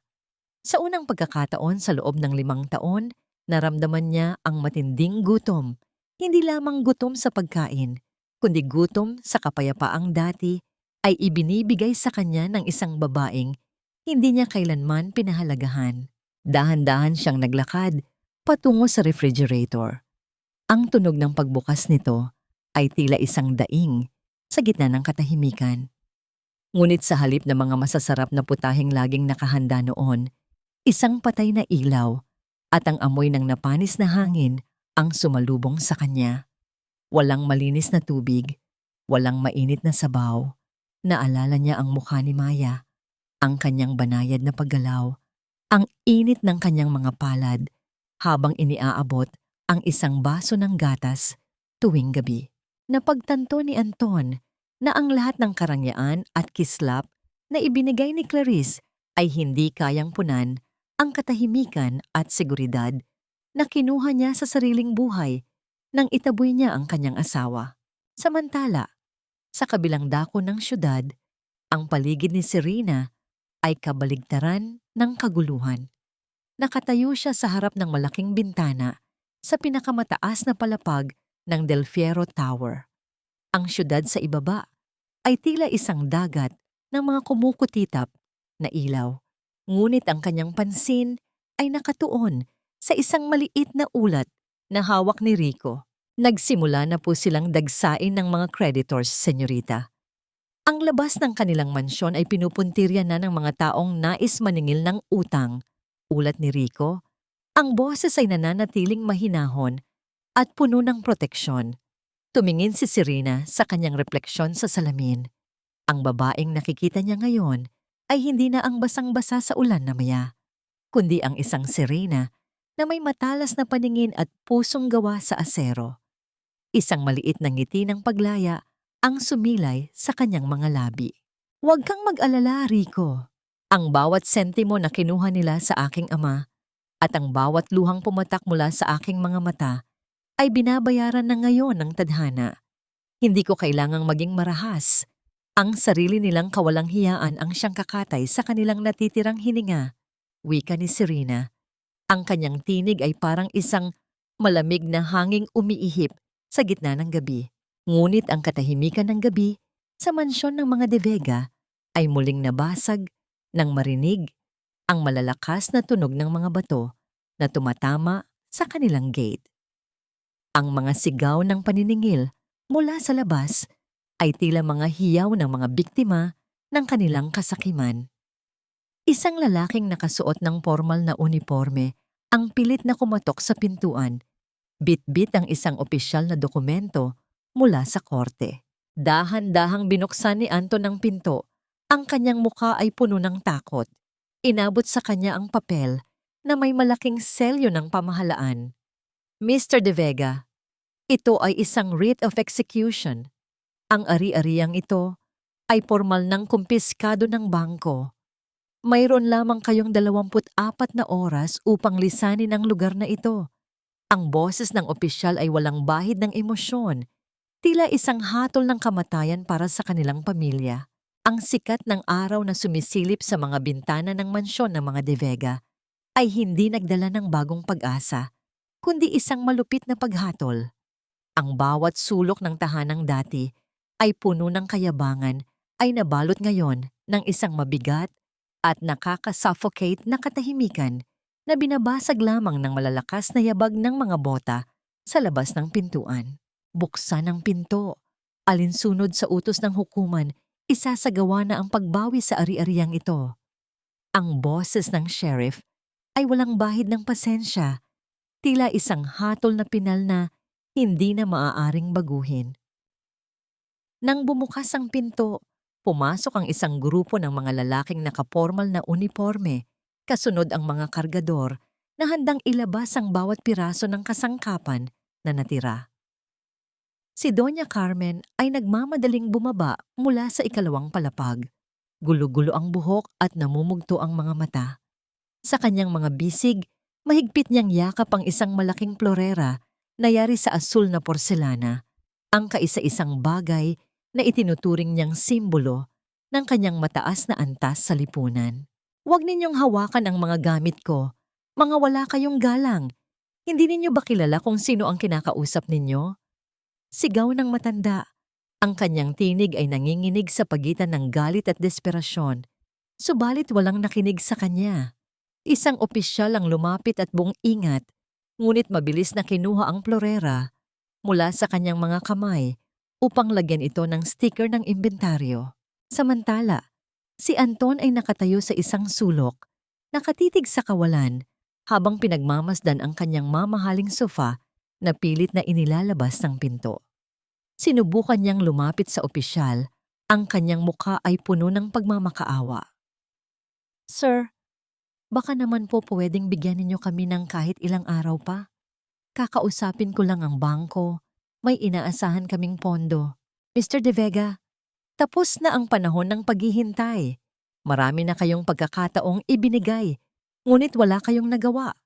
Speaker 1: Sa unang pagkakataon sa loob ng 5 taon, naramdaman niya ang matinding gutom. Hindi lamang gutom sa pagkain, kundi gutom sa kapayapaang dati ay ibinibigay sa kanya ng isang babaeng hindi niya kailanman pinahalagahan. Dahan-dahan siyang naglakad patungo sa refrigerator. Ang tunog ng pagbukas nito ay tila isang daing sa gitna ng katahimikan. Ngunit sa halip ng mga masasarap na putaheng laging nakahanda noon, isang patay na ilaw at ang amoy ng napanis na hangin ang sumalubong sa kanya. Walang malinis na tubig, walang mainit na sabaw. Naalala niya ang mukha ni Maya, ang kanyang banayad na paggalaw, ang init ng kanyang mga palad habang iniaabot ang isang baso ng gatas tuwing gabi. Napagtanto ni Anton na ang lahat ng karangyaan at kislap na ibinigay ni Clarice ay hindi kayang punan ang katahimikan at seguridad na kinuha niya sa sariling buhay nang itaboy niya ang kanyang asawa. Samantala, sa kabilang dako ng syudad, ang paligid ni Serena ay kabaligtaran ng kaguluhan. Nakatayo siya sa harap ng malaking bintana sa pinakamataas na palapag ng Del Fierro Tower. Ang syudad sa ibaba ay tila isang dagat ng mga kumukutitap na ilaw. Ngunit ang kanyang pansin ay nakatuon sa isang maliit na ulat na hawak ni Rico. Nagsimula na po silang dagsain ng mga creditors, senyorita. Ang labas ng kanilang mansyon ay pinupuntirya na ng mga taong nais maningil ng utang. Ulat ni Rico, ang boses ay nananatiling mahinahon at puno ng proteksyon. Tumingin si Serena sa kanyang refleksyon sa salamin. Ang babaeng nakikita niya ngayon ay hindi na ang basang-basa sa ulan na maya, kundi ang isang Serena na may matalas na paningin at pusong gawa sa asero. Isang maliit na ngiti ng paglaya ang sumilay sa kanyang mga labi. Huwag kang mag-alala, Rico. Ang bawat sentimo na kinuha nila sa aking ama at ang bawat luhang pumatak mula sa aking mga mata ay binabayaran na ngayon ng tadhana. Hindi ko kailangang maging marahas. Ang sarili nilang kawalang hiyaan ang siyang kakatay sa kanilang natitirang hininga. Wika ni Serena. Ang kanyang tinig ay parang isang malamig na hanging umiihip sa gitna ng gabi. Ngunit ang katahimikan ng gabi sa mansyon ng mga De Vega ay muling nabasag nang marinig ang malalakas na tunog ng mga bato na tumatama sa kanilang gate. Ang mga sigaw ng paniningil mula sa labas ay tila mga hiyaw ng mga biktima ng kanilang kasakiman. Isang lalaking nakasuot ng formal na uniforme ang pilit na kumatok sa pintuan. Bit-bit ang isang opisyal na dokumento mula sa korte. Dahan-dahang binuksan ni Anton ang pinto. Ang kanyang mukha ay puno ng takot. Inabot sa kanya ang papel na may malaking selyo ng pamahalaan. Mr. De Vega, ito ay isang writ of execution. Ang ari-ariang ito ay formal ng kumpiskado ng bangko. Mayroon lamang kayong 24 na oras upang lisanin ang lugar na ito. Ang boses ng opisyal ay walang bahid ng emosyon, tila isang hatol ng kamatayan para sa kanilang pamilya. Ang sikat ng araw na sumisilip sa mga bintana ng mansyon ng mga De Vega ay hindi nagdala ng bagong pag-asa, kundi isang malupit na paghatol. Ang bawat sulok ng tahanang dati ay puno ng kayabangan ay nabalot ngayon ng isang mabigat at nakaka-suffocate na katahimikan na binabasag lamang ng malalakas na yabag ng mga bota sa labas ng pintuan. Buksan ang pinto. Alinsunod sa utos ng hukuman, isasagawa na ang pagbawi sa ari-ariang ito. Ang boses ng sheriff ay walang bahid ng pasensya, tila isang hatol na pinal na hindi na maaaring baguhin. Nang bumukas ang pinto, pumasok ang isang grupo ng mga lalaking nakapormal na uniforme, kasunod ang mga kargador na handang ilabas ang bawat piraso ng kasangkapan na natira. Si Doña Carmen ay nagmamadaling bumaba mula sa ikalawang palapag. Gulo-gulo ang buhok at namumugto ang mga mata. Sa kanyang mga bisig, Mahigpit niyang yakap ang isang malaking florera na yari sa asul na porselana, ang kaisa-isang bagay na itinuturing niyang simbolo ng kanyang mataas na antas sa lipunan. Huwag ninyong hawakan ang mga gamit ko. Mga wala kayong galang. Hindi ninyo ba kilala kung sino ang kinakausap ninyo? Sigaw ng matanda. Ang kanyang tinig ay nanginginig sa pagitan ng galit at desperasyon. Subalit walang nakinig sa kanya. Isang opisyal ang lumapit at buong ingat, ngunit mabilis na kinuha ang florera mula sa kanyang mga kamay upang lagyan ito ng sticker ng inventaryo. Samantala, si Anton ay nakatayo sa isang sulok, nakatitig sa kawalan habang pinagmamasdan ang kanyang mamahaling sofa na pilit na inilalabas ng pinto. Sinubukan niyang lumapit sa opisyal, ang kanyang mukha ay puno ng pagmamakaawa. Sir, baka naman po pwedeng bigyan ninyo kami ng kahit ilang araw pa. Kakausapin ko lang ang bangko. May inaasahan kaming pondo. Mr. De Vega, tapos na ang panahon ng paghihintay. Marami na kayong pagkakataong ibinigay, ngunit wala kayong nagawa.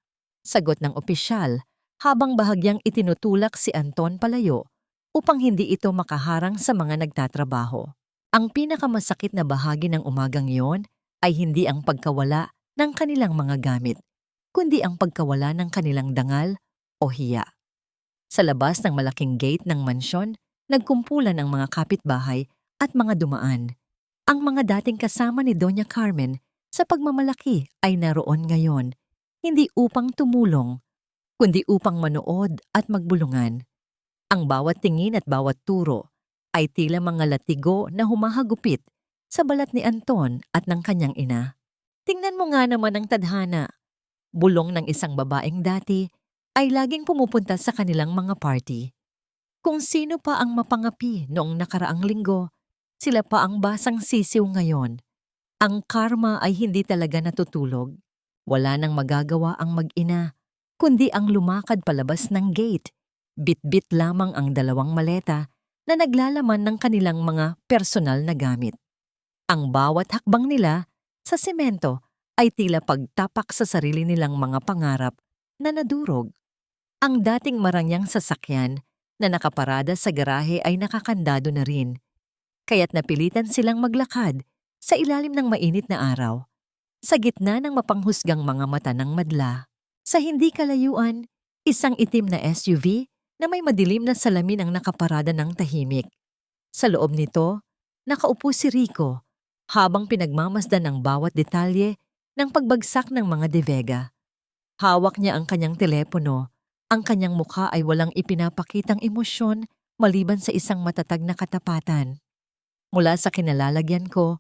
Speaker 1: Sagot ng opisyal habang bahagyang itinutulak si Anton palayo upang hindi ito makaharang sa mga nagtatrabaho. Ang pinakamasakit na bahagi ng umagang iyon ay hindi ang pagkawala ng kanilang mga gamit, kundi ang pagkawala ng kanilang dangal o hiya. Sa labas ng malaking gate ng mansyon, nagkumpulan ang mga kapitbahay at mga dumaan. Ang mga dating kasama ni Doña Carmen sa pagmamalaki ay naroon ngayon, hindi upang tumulong, kundi upang manood at magbulungan. Ang bawat tingin at bawat turo ay tila mga latigo na humahagupit sa balat ni Anton at ng kanyang ina. Tingnan mo nga naman ang tadhana. Bulong ng isang babaeng dati ay laging pumupunta sa kanilang mga party. Kung sino pa ang mapangapi noong nakaraang linggo, sila pa ang basang sisiw ngayon. Ang karma ay hindi talaga natutulog. Wala nang magagawa ang mag-ina, kundi ang lumakad palabas ng gate. Bit-bit lamang ang dalawang maleta na naglalaman ng kanilang mga personal na gamit. Ang bawat hakbang nila sa semento ay tila pagtapak sa sarili nilang mga pangarap na nadurog. Ang dating marangyang sasakyan na nakaparada sa garahe ay nakakandado na rin, kaya't napilitan silang maglakad sa ilalim ng mainit na araw, sa gitna ng mapanghusgang mga mata ng madla. Sa hindi kalayuan, isang itim na SUV na may madilim na salamin ang nakaparada ng tahimik. Sa loob nito, nakaupo si Rico habang pinagmamasdan ang bawat detalye ng pagbagsak ng mga De Vega. Hawak niya ang kanyang telepono. Ang kanyang mukha ay walang ipinapakitang emosyon maliban sa isang matatag na katapatan. Mula sa kinalalagyan ko,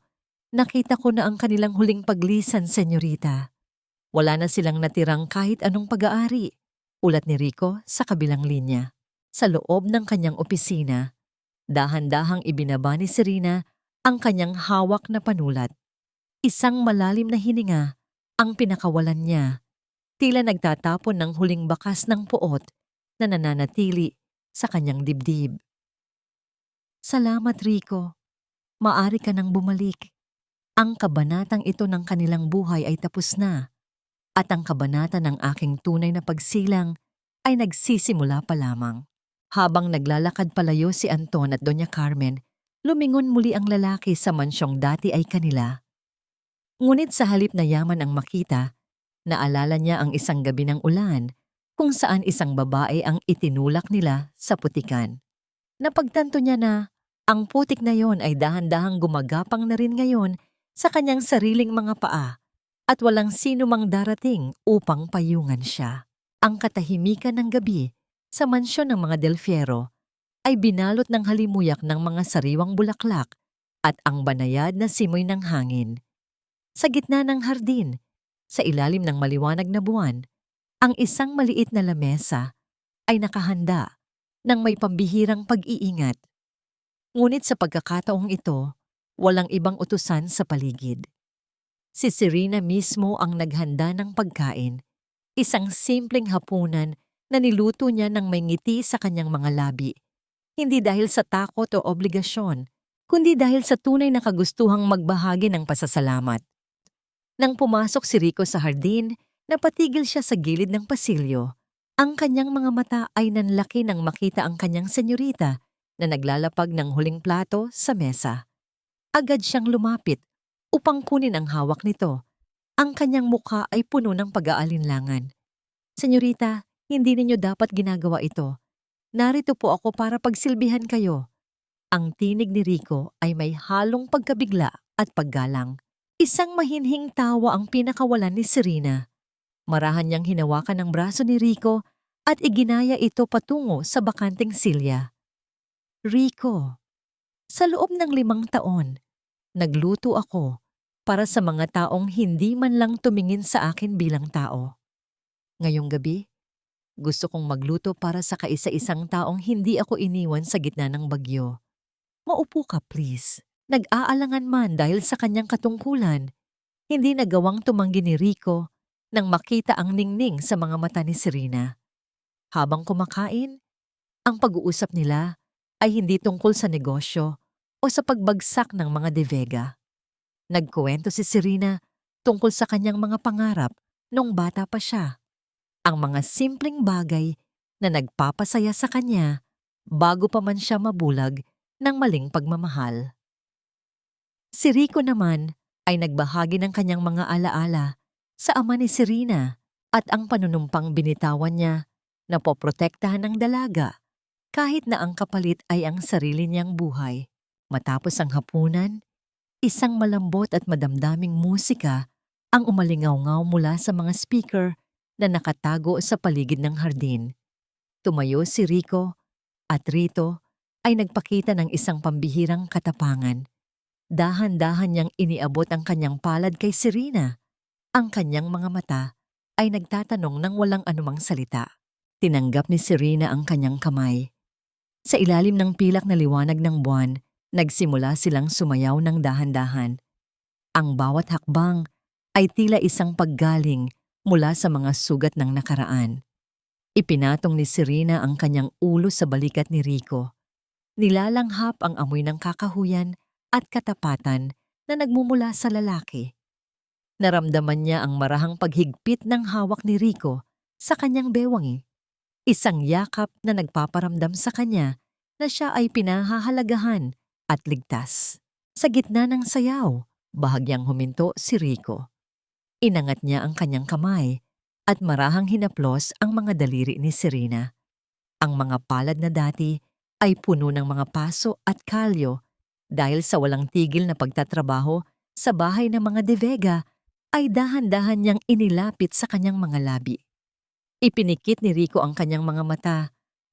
Speaker 1: nakita ko na ang kanilang huling paglisan, senyorita. Wala na silang natirang kahit anong pag-aari, ulat ni Rico sa kabilang linya. Sa loob ng kanyang opisina, dahan-dahang ibinaba ni Serena ang kanyang hawak na panulat. Isang malalim na hininga ang pinakawalan niya, tila nagtatapon ng huling bakas ng puot na nananatili sa kanyang dibdib. Salamat, Rico. Maari ka nang bumalik. Ang kabanatang ito ng kanilang buhay ay tapos na, at ang kabanata ng aking tunay na pagsilang ay nagsisimula pa lamang. Habang naglalakad palayo si Anton at Doña Carmen, lumingon muli ang lalaki sa mansyong dati ay kanila. Ngunit sa halip na yaman ang makita, naalala niya ang isang gabi ng ulan kung saan isang babae ang itinulak nila sa putikan. Napagtanto niya na ang putik na yon ay dahan-dahang gumagapang na rin ngayon sa kanyang sariling mga paa at walang sino mang darating upang payungan siya. Ang katahimikan ng gabi sa mansyon ng mga Del Fierro ay binalot ng halimuyak ng mga sariwang bulaklak at ang banayad na simoy ng hangin. Sa gitna ng hardin, sa ilalim ng maliwanag na buwan, ang isang maliit na lamesa ay nakahanda ng may pambihirang pag-iingat. Ngunit sa pagkakataong ito, walang ibang utusan sa paligid. Si Serena mismo ang naghanda ng pagkain, isang simpleng hapunan na niluto niya ng may ngiti sa kanyang mga labi, hindi dahil sa takot o obligasyon, kundi dahil sa tunay na kagustuhang magbahagi ng pasasalamat. Nang pumasok si Rico sa hardin, Napatigil siya sa gilid ng pasilyo. Ang kanyang mga mata ay nanlaki nang makita ang kanyang senyorita na naglalapag ng huling plato sa mesa. Agad siyang lumapit upang kunin ang hawak nito. Ang kanyang mukha ay puno ng pag-aalinlangan. Senyorita, hindi ninyo dapat ginagawa ito. Narito po ako para pagsilbihan kayo. Ang tinig ni Rico ay may halong pagkabigla at paggalang. Isang mahinhing tawa ang pinakawalan ni Serena. Marahan niyang hinawakan ang braso ni Rico at iginaya ito patungo sa bakanting silya. Rico, sa loob ng 5 taon, nagluto ako para sa mga taong hindi man lang tumingin sa akin bilang tao. Ngayong gabi, gusto kong magluto para sa kaisa-isang taong hindi ako iniwan sa gitna ng bagyo. Maupo ka please. Nag-aalangan man dahil sa kanyang katungkulan, hindi nagawang tumanggi ni Rico nang makita ang ningning sa mga mata ni Serena. Habang kumakain, ang pag-uusap nila ay hindi tungkol sa negosyo o sa pagbagsak ng mga De Vega. Nagkuwento si Serena tungkol sa kanyang mga pangarap nung bata pa siya. Ang mga simpleng bagay na nagpapasaya sa kanya bago pa man siya mabulag ng maling pagmamahal. Si Rico naman ay nagbahagi ng kanyang mga alaala sa ama ni Serena at ang panunumpang binitawan niya na poprotektahan ng dalaga kahit na ang kapalit ay ang sarili niyang buhay. Matapos ang hapunan, isang malambot at madamdaming musika ang umalingaw-ngaw mula sa mga speaker na nakatago sa paligid ng hardin. Tumayo si Rico at Rito ay nagpakita ng isang pambihirang katapangan. Dahan-dahan niyang iniabot ang kanyang palad kay Serena. Ang kanyang mga mata ay nagtatanong ng walang anumang salita. Tinanggap ni Serena ang kanyang kamay. Sa ilalim ng pilak na liwanag ng buwan, nagsimula silang sumayaw ng dahan-dahan. Ang bawat hakbang ay tila isang paggaling mula sa mga sugat ng nakaraan. Ipinatong ni Serena ang kanyang ulo sa balikat ni Rico. Nilalanghap ang amoy ng kakahuyan at katapatan na nagmumula sa lalaki. Naramdaman niya ang marahang paghigpit ng hawak ni Rico sa kanyang bewangi. Isang yakap na nagpaparamdam sa kanya na siya ay pinahahalagahan at ligtas. Sa gitna ng sayaw, bahagyang huminto si Rico. Inangat niya ang kanyang kamay at marahang hinaplos ang mga daliri ni Serena. Ang mga palad na dati ay puno ng mga paso at kalyo dahil sa walang tigil na pagtatrabaho sa bahay ng mga De Vega ay dahan-dahan niyang inilapit sa kanyang mga labi. Ipinikit ni Rico ang kanyang mga mata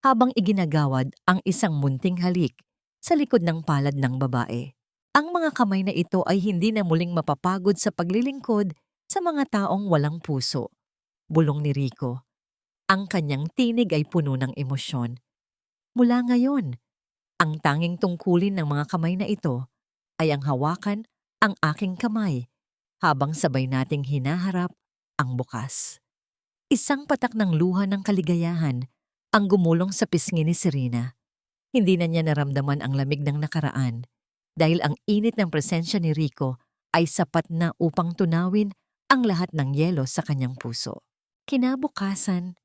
Speaker 1: habang iginagawad ang isang munting halik sa likod ng palad ng babae. Ang mga kamay na ito ay hindi na muling mapapagod sa paglilingkod sa mga taong walang puso. Bulong ni Rico. Ang kanyang tinig ay puno ng emosyon. Mula ngayon, ang tanging tungkulin ng mga kamay na ito ay ang hawakan ang aking kamay habang sabay nating hinaharap ang bukas. Isang patak ng luha ng kaligayahan ang gumulong sa pisngi ni Serena. Hindi na niya naramdaman ang lamig ng nakaraan dahil ang init ng presensya ni Rico ay sapat na upang tunawin ang lahat ng yelo sa kanyang puso. Kinabukasan,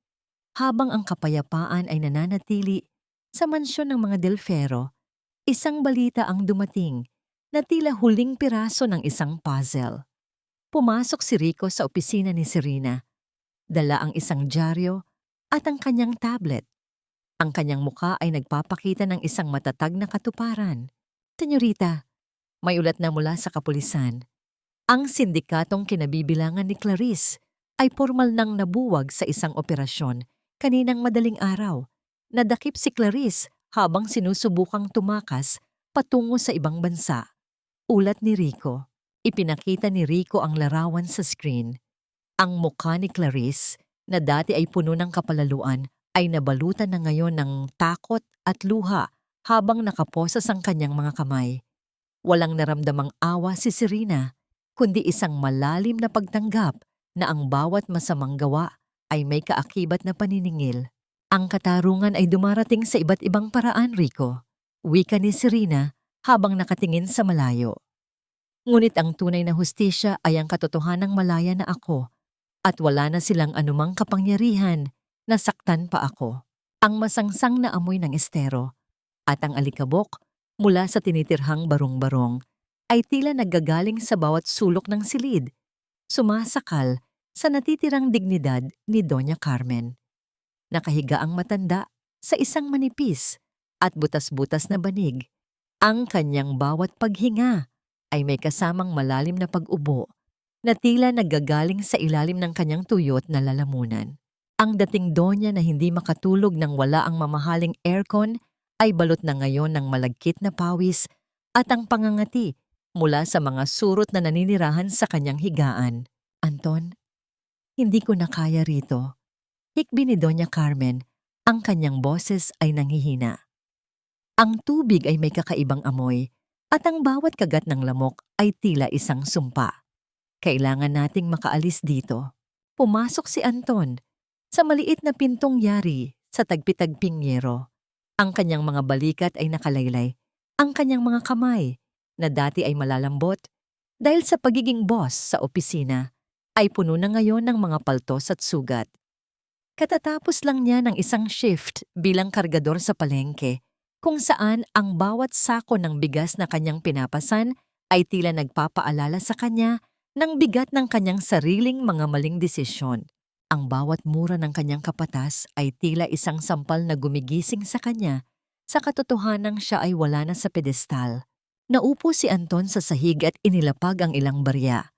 Speaker 1: habang ang kapayapaan ay nananatili sa mansyon ng mga Del Ferro, isang balita ang dumating na tila huling piraso ng isang puzzle. Pumasok si Rico sa opisina ni Serena. Dala ang isang dyaryo at ang kanyang tablet. Ang kanyang mukha ay nagpapakita ng isang matatag na katuparan. Senyorita, may ulat na mula sa kapulisan. Ang sindikatong kinabibilangan ni Clarice ay formal nang nabuwag sa isang operasyon kaninang madaling araw. Nadakip si Clarice habang sinusubukang tumakas patungo sa ibang bansa. Ulat ni Rico. Ipinakita ni Rico ang larawan sa screen. Ang mukha ni Clarice, na dati ay puno ng kapalaluan, ay nabalutan na ngayon ng takot at luha habang nakaposas ang kanyang mga kamay. Walang naramdamang awa si Serena, kundi isang malalim na pagtanggap na ang bawat masamang gawa ay may kaakibat na paniningil. Ang katarungan ay dumarating sa iba't ibang paraan, Rico. Wika ni Serena habang nakatingin sa malayo. Ngunit ang tunay na hustisya ay ang katotohanang malaya na ako at wala na silang anumang kapangyarihan, nasaktan pa ako. Ang masangsang na amoy ng estero at ang alikabok mula sa tinitirhang barong-barong ay tila naggagaling sa bawat sulok ng silid, sumasakal sa natitirang dignidad ni Doña Carmen. Nakahiga ang matanda sa isang manipis at butas-butas na banig. Ang kanyang bawat paghinga ay may kasamang malalim na pag-ubo na tila naggagaling sa ilalim ng kanyang tuyot na lalamunan. Ang dating donya na hindi makatulog nang wala ang mamahaling aircon ay balot na ngayon ng malagkit na pawis at ang pangangati mula sa mga surot na naninirahan sa kanyang higaan. Anton, hindi ko na kaya rito. Hikbi ni Doña Carmen, ang kanyang boses ay nanghihina. Ang tubig ay may kakaibang amoy at ang bawat kagat ng lamok ay tila isang sumpa. Kailangan nating makaalis dito. Pumasok si Anton sa maliit na pintong yari sa tagpi-tagping yero. Ang kanyang mga balikat ay nakalaylay. Ang kanyang mga kamay, na dati ay malalambot, dahil sa pagiging boss sa opisina, ay puno na ngayon ng mga paltos at sugat. Katatapos lang niya ng isang shift bilang kargador sa palengke, kung saan ang bawat sako ng bigas na kanyang pinapasan ay tila nagpapaalala sa kanya ng bigat ng kanyang sariling mga maling desisyon. Ang bawat mura ng kanyang kapatas ay tila isang sampal na gumigising sa kanya sa katotohanang siya ay wala na sa pedestal. Naupo si Anton sa sahig at inilapag ang ilang barya.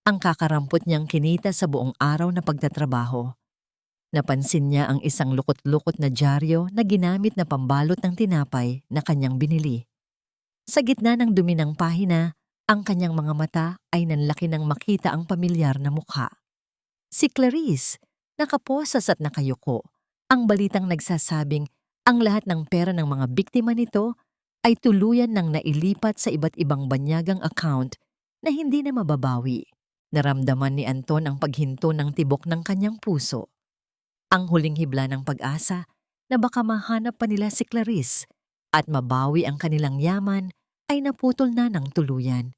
Speaker 1: Ang kakarampot niyang kinita sa buong araw na pagtatrabaho. Napansin niya ang isang lukot-lukot na dyaryo na ginamit na pambalot ng tinapay na kanyang binili. Sa gitna ng dumi ng pahina, ang kanyang mga mata ay nanlaki nang makita ang pamilyar na mukha. Si Clarice, nakaposas at nakayuko, ang balitang nagsasabing ang lahat ng pera ng mga biktima nito ay tuluyan ng nailipat sa iba't ibang banyagang account na hindi na mababawi. Naramdaman ni Anton ang paghinto ng tibok ng kanyang puso. Ang huling hibla ng pag-asa na baka mahanap pa nila si Clarice at mabawi ang kanilang yaman ay naputol na ng tuluyan.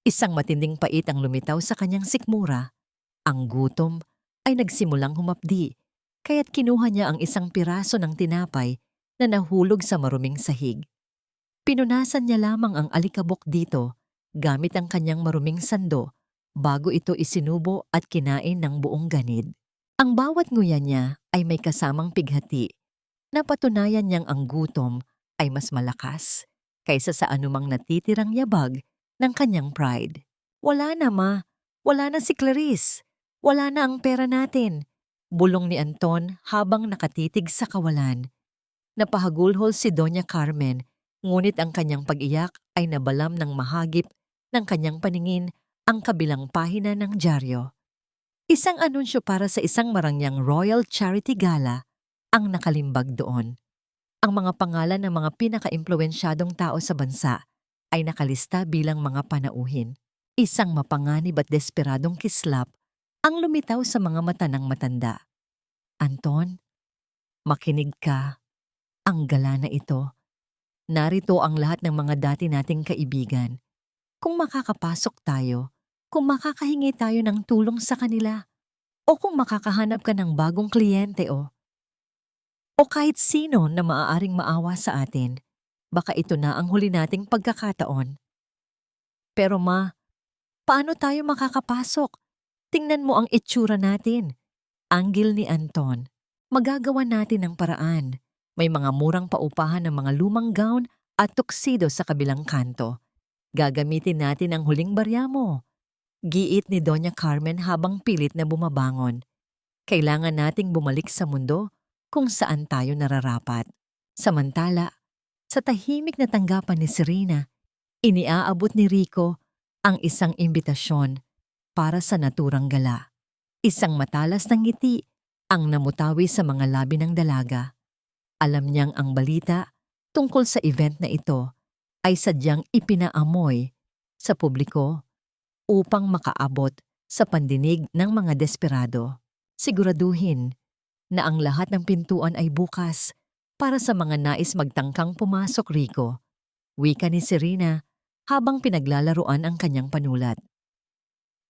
Speaker 1: Isang matinding pait ang lumitaw sa kanyang sikmura. Ang gutom ay nagsimulang humapdi, kaya't kinuha niya ang isang piraso ng tinapay na nahulog sa maruming sahig. Pinunasan niya lamang ang alikabok dito gamit ang kanyang maruming sando bago ito isinubo at kinain ng buong ganid. Ang bawat nguya niya ay may kasamang pighati na patunayan niyang ang gutom ay mas malakas kaysa sa anumang natitirang yabag ng kanyang pride. Wala na ma, wala na si Clarice, wala na ang pera natin, bulong ni Anton habang nakatitig sa kawalan. Napahagulhol si Doña Carmen, ngunit ang kanyang pag-iyak ay nabalam ng mahagip ng kanyang paningin ang kabilang pahina ng dyaryo. Isang anunsyo para sa isang marangyang Royal Charity Gala ang nakalimbag doon. Ang mga pangalan ng mga pinaka-impluwensyadong tao sa bansa ay nakalista bilang mga panauhin. Isang mapanganib at desperadong kislap ang lumitaw sa mga mata ng matanda. Anton, makinig ka. Ang gala na ito. Narito ang lahat ng mga dati nating kaibigan. Kung makakapasok tayo, kung makakahingi tayo ng tulong sa kanila, o kung makakahanap ka ng bagong kliyente o kahit sino na maaaring maawa sa atin, baka ito na ang huli nating pagkakataon. Pero ma, paano tayo makakapasok? Tingnan mo ang itsura natin. Anggil ni Anton. Magagawa natin ang paraan. May mga murang paupahan ng mga lumang gown at tuxedo sa kabilang kanto. Gagamitin natin ang huling barya mo. Giit ni Doña Carmen habang pilit na bumabangon. Kailangan nating bumalik sa mundo kung saan tayo nararapat. Samantala, sa tahimik na tanggapan ni Serena, iniaabot ni Rico ang isang imbitasyon para sa naturang gala. Isang matalas na ngiti ang namutawi sa mga labi ng dalaga. Alam niyang ang balita tungkol sa event na ito ay sadyang ipinaamoy sa publiko upang makaabot sa pandinig ng mga desperado. Siguraduhin na ang lahat ng pintuan ay bukas para sa mga nais magtangkang pumasok, Rico. Wika ni Serena habang pinaglalaruan ang kanyang panulat.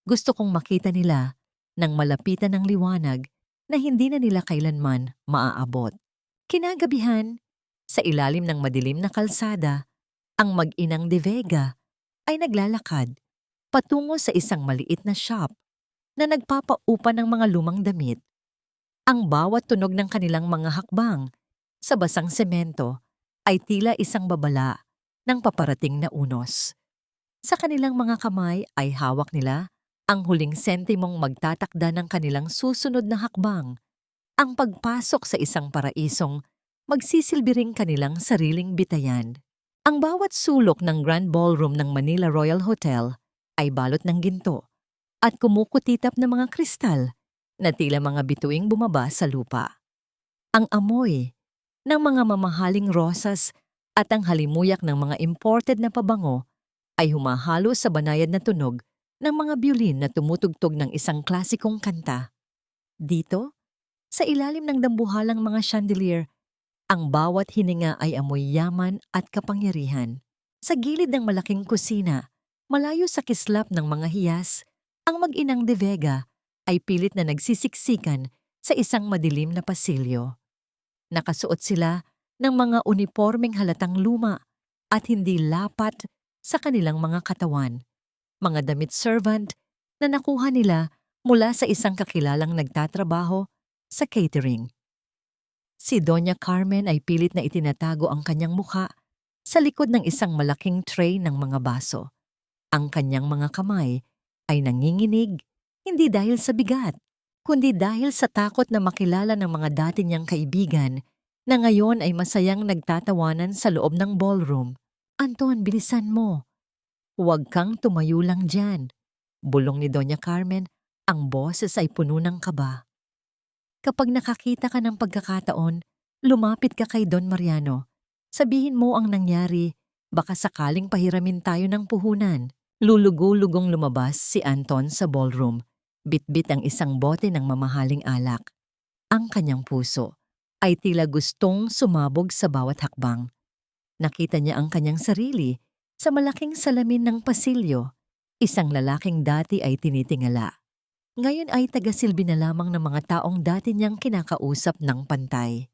Speaker 1: Gusto kong makita nila nang malapitan ng liwanag na hindi na nila kailanman maaabot. Kinagabihan, sa ilalim ng madilim na kalsada, ang mag-inang De Vega ay naglalakad patungo sa isang maliit na shop na nagpapaupa ng mga lumang damit. Ang bawat tunog ng kanilang mga hakbang sa basang semento ay tila isang babala ng paparating na unos. Sa kanilang mga kamay ay hawak nila ang huling sentimong magtatakda ng kanilang susunod na hakbang, ang pagpasok sa isang paraisong magsisilbi ring kanilang sariling bitayan. Ang bawat sulok ng Grand Ballroom ng Manila Royal Hotel ay balot ng ginto at kumukutitap ng mga kristal na tila mga bituing bumaba sa lupa. Ang amoy ng mga mamahaling rosas at ang halimuyak ng mga imported na pabango ay humahalo sa banayad na tunog ng mga biolin na tumutugtog ng isang klasikong kanta. Dito, sa ilalim ng dambuhalang mga chandelier, ang bawat hininga ay amoy yaman at kapangyarihan. Sa gilid ng malaking kusina, malayo sa kislap ng mga hiyas, ang mag-inang De Vega ay pilit na nagsisiksikan sa isang madilim na pasilyo. Nakasuot sila ng mga unipormeng halatang luma at hindi lapat sa kanilang mga katawan, mga damit servant na nakuha nila mula sa isang kakilalang nagtatrabaho sa catering. Si Doña Carmen ay pilit na itinatago ang kanyang mukha sa likod ng isang malaking tray ng mga baso. Ang kanyang mga kamay ay nanginginig, hindi dahil sa bigat, kundi dahil sa takot na makilala ng mga dati niyang kaibigan na ngayon ay masayang nagtatawanan sa loob ng ballroom. "Anton, bilisan mo. Huwag kang tumayo lang dyan," bulong ni Doña Carmen. Ang boses ay puno ng kaba. "Kapag nakakita ka ng pagkakataon, lumapit ka kay Don Mariano. Sabihin mo ang nangyari, baka sakaling pahiramin tayo ng puhunan." Lulugo-lugong lumabas si Anton sa ballroom. Bitbit ang isang bote ng mamahaling alak. Ang kanyang puso ay tila gustong sumabog sa bawat hakbang. Nakita niya ang kanyang sarili sa malaking salamin ng pasilyo. Isang lalaking dati ay tinitingala. Ngayon ay tagasilbi na lamang ng mga taong dati niyang kinakausap ng pantay.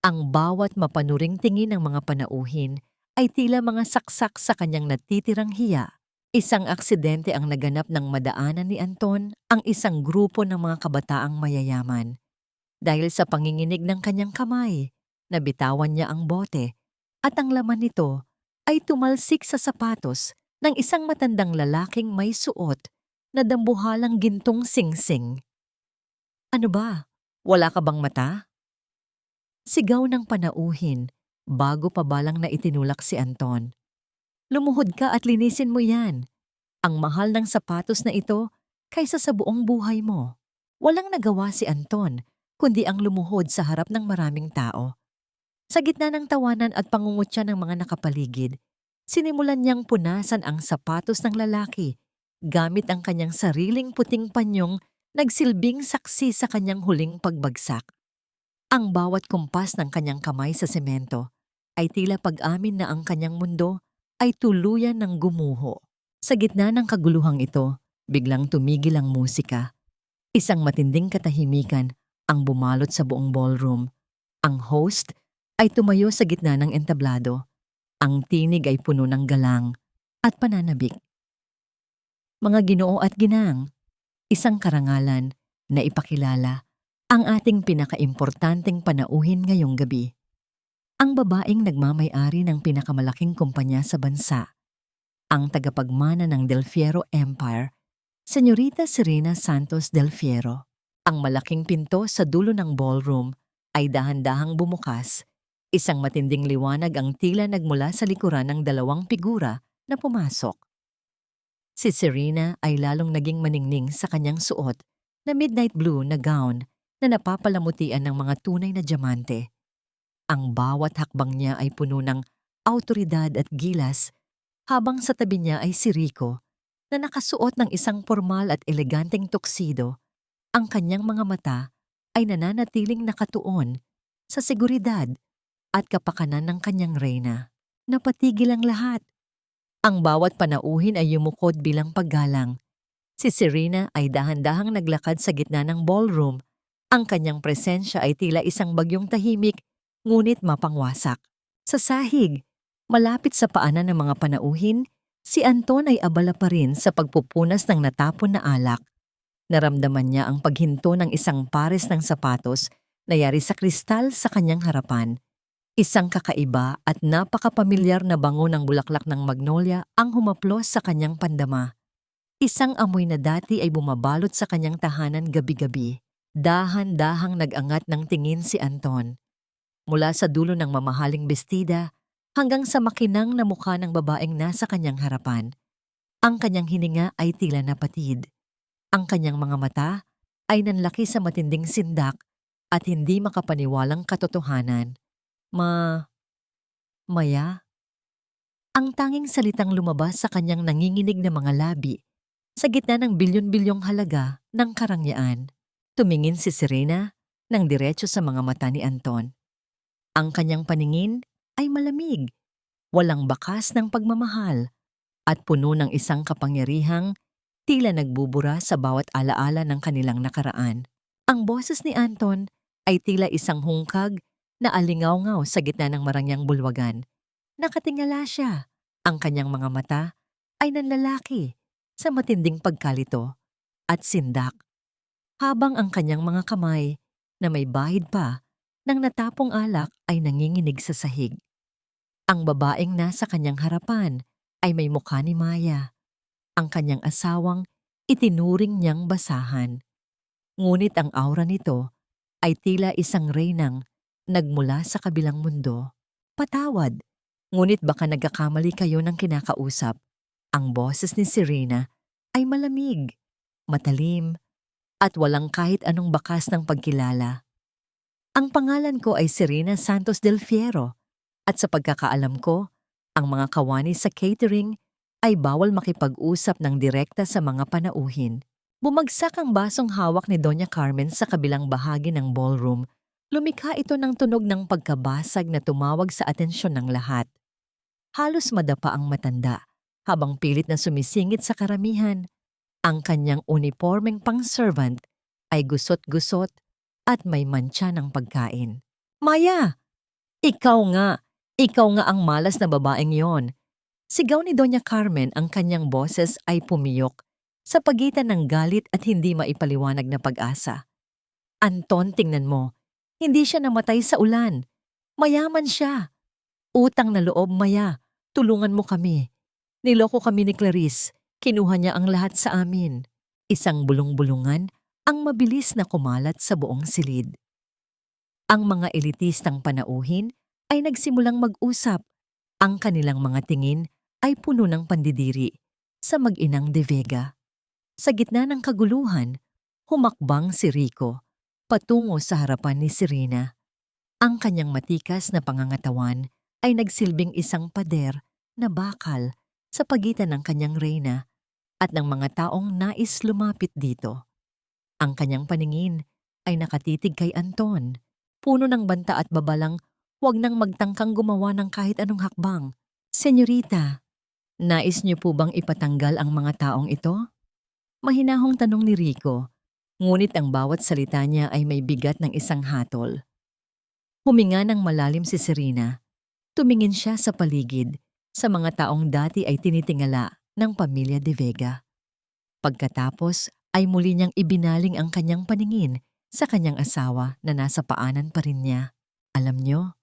Speaker 1: Ang bawat mapanuring tingin ng mga panauhin ay tila mga saksak sa kanyang natitirang hiya. Isang aksidente ang naganap ng madaanan ni Anton ang isang grupo ng mga kabataang mayayaman. Dahil sa panginginig ng kanyang kamay, nabitawan niya ang bote at ang laman nito ay tumalsik sa sapatos ng isang matandang lalaking may suot na dambuhalang gintong singsing. "Ano ba? Wala ka bang mata?" Sigaw ng panauhin bago pa balang na itinulak si Anton. "Lumuhod ka at linisin mo yan. Ang mahal ng sapatos na ito kaysa sa buong buhay mo." Walang nagawa si Anton kundi ang lumuhod sa harap ng maraming tao. Sa gitna ng tawanan at pangungutya ng mga nakapaligid, sinimulan niyang punasan ang sapatos ng lalaki gamit ang kanyang sariling puting panyong nagsilbing saksi sa kanyang huling pagbagsak. Ang bawat kumpas ng kanyang kamay sa semento ay tila pag-amin na ang kanyang mundo ay tuluyan ng gumuho. Sa gitna ng kaguluhang ito, biglang tumigil ang musika. Isang matinding katahimikan ang bumalot sa buong ballroom. Ang host ay tumayo sa gitna ng entablado. Ang tinig ay puno ng galang at pananabik. "Mga ginoo at ginang, isang karangalan na ipakilala ang ating pinakaimportanteng panauhin ngayong gabi. Ang babaeng nagmamay-ari ng pinakamalaking kumpanya sa bansa, ang tagapagmana ng Del Fierro Empire, Señorita Serena Santos Del Fierro." Ang malaking pinto sa dulo ng ballroom ay dahan-dahang bumukas. Isang matinding liwanag ang tila nagmula sa likuran ng dalawang figura na pumasok. Si Serena ay lalong naging maningning sa kanyang suot na midnight blue na gown na napapalamutian ng mga tunay na diamante. Ang bawat hakbang niya ay puno ng awtoridad at gilas, habang sa tabi niya ay si Rico na nakasuot ng isang formal at eleganteng tuxedo. Ang kanyang mga mata ay nananatiling nakatuon sa seguridad at kapakanan ng kanyang reyna. Napatigil ang lahat. Ang bawat panauhin ay yumukod bilang paggalang. Si Serena ay dahan-dahang naglakad sa gitna ng ballroom. Ang kanyang presensya ay tila isang bagyong tahimik, ngunit mapangwasak. Sa sahig, malapit sa paanan ng mga panauhin, si Anton ay abala pa rin sa pagpupunas ng natapon na alak. Naramdaman niya ang paghinto ng isang pares ng sapatos na yari sa kristal sa kanyang harapan. Isang kakaiba at napakapamilyar na bango ng bulaklak ng magnolia ang humaplos sa kanyang pandama. Isang amoy na dati ay bumabalot sa kanyang tahanan gabi-gabi. Dahan-dahang nag-angat ng tingin si Anton. Mula sa dulo ng mamahaling bestida hanggang sa makinang na mukha ng babaeng nasa kanyang harapan. Ang kanyang hininga ay tila napatid. Ang kanyang mga mata ay nanlaki sa matinding sindak at hindi makapaniwalang katotohanan. Maya? Ang tanging salitang lumabas sa kanyang nanginginig na mga labi sa gitna ng bilyon-bilyong halaga ng karangyaan. Tumingin si Serena ng diretso sa mga mata ni Anton. Ang kanyang paningin ay malamig, walang bakas ng pagmamahal, at puno ng isang kapangyarihang tila nagbubura sa bawat alaala ng kanilang nakaraan. Ang boses ni Anton ay tila isang hungkag na alingaw-ngaw sa gitna ng marangyang bulwagan. Nakatingala siya. Ang kanyang mga mata ay nanlalaki sa matinding pagkalito at sindak, habang ang kanyang mga kamay na may bahid pa ng natapong alak ay nanginginig sa sahig. Ang babaeng nasa kanyang harapan ay may mukha ni Maya, ang kanyang asawang itinuring niyang basahan. Ngunit ang aura nito ay tila isang reynang nagmula sa kabilang mundo. Patawad, ngunit baka nagkakamali kayo ng kinakausap. Ang boses ni Serena ay malamig, matalim, at walang kahit anong bakas ng pagkilala. Ang pangalan ko ay Serena Santos del Fierro, at sa pagkakaalam ko, ang mga kawani sa catering ay bawal makipag-usap ng direkta sa mga panauhin. Bumagsak ang basong hawak ni Doña Carmen sa kabilang bahagi ng ballroom. Lumikha ito ng tunog ng pagkabasag na tumawag sa atensyon ng lahat. Halos madapa ang matanda habang pilit na sumisingit sa karamihan. Ang kanyang unipormeng pang-servant ay gusot-gusot at may mantsa ng pagkain. Maya! Ikaw nga! Ikaw nga ang malas na babaeng yon! Sigaw ni Doña Carmen. Ang kanyang boses ay pumiyok sa pagitan ng galit at hindi maipaliwanag na pag-asa. Anton, tingnan mo. Hindi siya namatay sa ulan. Mayaman siya. Utang na loob, Maya. Tulungan mo kami. Niloko kami ni Clarice. Kinuha niya ang lahat sa amin. Isang bulong-bulungan ang mabilis na kumalat sa buong silid. Ang mga elitistang panauhin ay nagsimulang mag-usap. Ang kanilang mga tingin ay puno ng pandidiri sa mag-inang De Vega. Sa gitna ng kaguluhan, humakbang si Rico patungo sa harapan ni Serena. Ang kanyang matikas na pangangatawan ay nagsilbing isang pader na bakal sa pagitan ng kanyang reyna at ng mga taong nais lumapit dito. Ang kanyang paningin ay nakatitig kay Anton, puno ng banta at babalang huwag nang magtangkang gumawa ng kahit anong hakbang. Senyorita, nais niyo po bang ipatanggal ang mga taong ito? Mahinahong tanong ni Rico, ngunit ang bawat salita niya ay may bigat ng isang hatol. Huminga ng malalim si Serena. Tumingin siya sa paligid, sa mga taong dati ay tinitingala ng pamilya De Vega. Pagkatapos ay muli niyang ibinaling ang kanyang paningin sa kanyang asawa na nasa paanan pa rin niya. Alam niyo,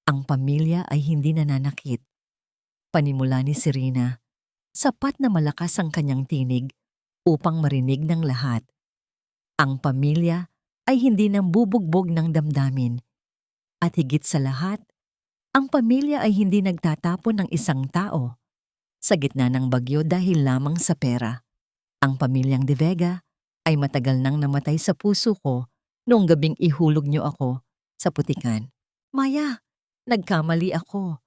Speaker 1: ang pamilya ay hindi nananakit. Panimula ni Serena, sapat na malakas ang kanyang tinig upang marinig ng lahat. Ang pamilya ay hindi nambubugbog ng damdamin. At higit sa lahat, ang pamilya ay hindi nagtatapon ng isang tao sa gitna ng bagyo dahil lamang sa pera. Ang pamilyang De Vega ay matagal nang namatay sa puso ko noong gabing ihulog niyo ako sa putikan. Maya, nagkamali ako.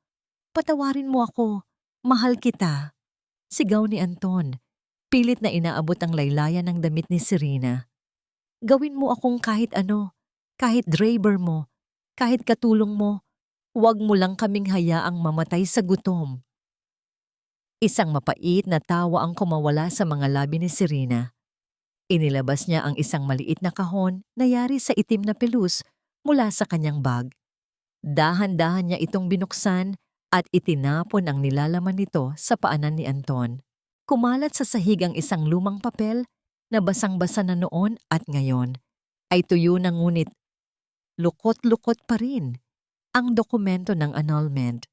Speaker 1: Patawarin mo ako. Mahal kita. Sigaw ni Anton. Pilit na inaabot ang laylayan ng damit ni Serena. Gawin mo akong kahit ano, kahit driver mo, kahit katulong mo. Huwag mo lang kaming hayaang mamatay sa gutom. Isang mapait na tawa ang kumawala sa mga labi ni Serena. Inilabas niya ang isang maliit na kahon na yari sa itim na pelus mula sa kanyang bag. Dahan-dahan niya itong binuksan at itinapon ang nilalaman nito sa paanan ni Anton. Kumalat sa sahig ang isang lumang papel na basang-basa na noon at ngayon ay tuyo na ngunit lukot-lukot pa rin ang dokumento ng annulment.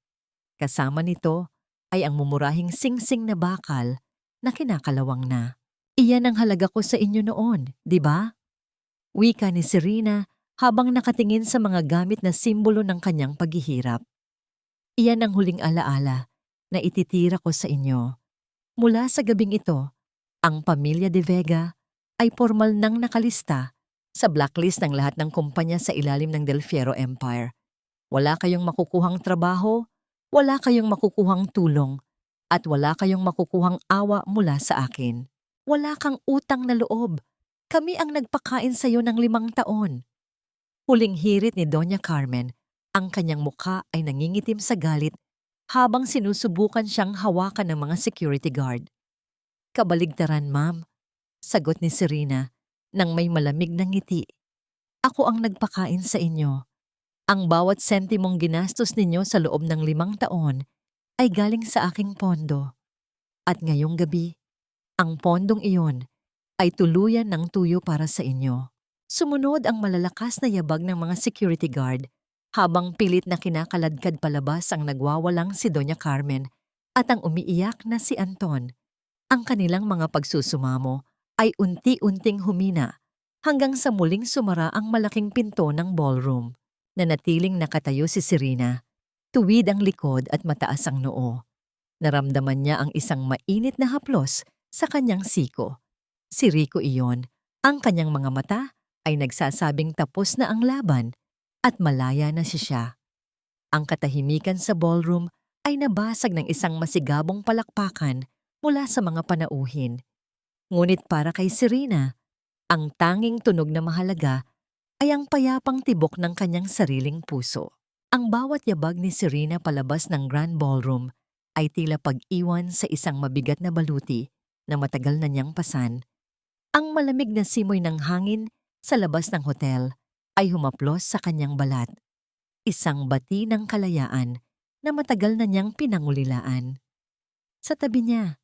Speaker 1: Kasama nito ay ang mumurahing singsing na bakal na kinakalawang na. Iyan ang halaga ko sa inyo noon, di ba? Wika ni Serena habang nakatingin sa mga gamit na simbolo ng kanyang paghihirap. Iyan ang huling alaala na ititira ko sa inyo. Mula sa gabing ito, ang pamilya de Vega ay formal nang nakalista sa blacklist ng lahat ng kumpanya sa ilalim ng Del Fierro Empire. Wala kayong makukuhang trabaho, wala kayong makukuhang tulong, at wala kayong makukuhang awa mula sa akin. Wala kang utang na loob. Kami ang nagpakain sa iyo ng 5 taon. Huling hirit ni Doña Carmen, ang kanyang mukha ay nangingitim sa galit habang sinusubukan siyang hawakan ng mga security guard. Kabaligtaran, ma'am, sagot ni Serena nang may malamig na ngiti. Ako ang nagpakain sa inyo. Ang bawat sentimong ginastos ninyo sa loob ng 5 taon ay galing sa aking pondo. At ngayong gabi, ang pondong iyon ay tuluyan ng tuyo para sa inyo. Sumunod ang malalakas na yabag ng mga security guard habang pilit na kinakaladkad palabas ang nagwawalang si Doña Carmen at ang umiiyak na si Anton. Ang kanilang mga pagsusumamo ay unti-unting humina hanggang sa muling sumara ang malaking pinto ng ballroom. Nanatiling nakatayo si Serena, tuwid ang likod at mataas ang noo. Naramdaman niya ang isang mainit na haplos sa kanyang siko. Si Rico iyon, ang kanyang mga mata ay nagsasabing tapos na ang laban at malaya na siya. Ang katahimikan sa ballroom ay nabasag ng isang masigabong palakpakan mula sa mga panauhin. Ngunit para kay Serena, ang tanging tunog na mahalaga ay ang payapang tibok ng kanyang sariling puso. Ang bawat yabag ni Serena palabas ng Grand Ballroom ay tila pag-iwan sa isang mabigat na baluti na matagal na niyang pasan. Ang malamig na simoy ng hangin sa labas ng hotel ay humaplos sa kanyang balat. Isang bati ng kalayaan na matagal na niyang pinangulilaan. Sa tabi niya,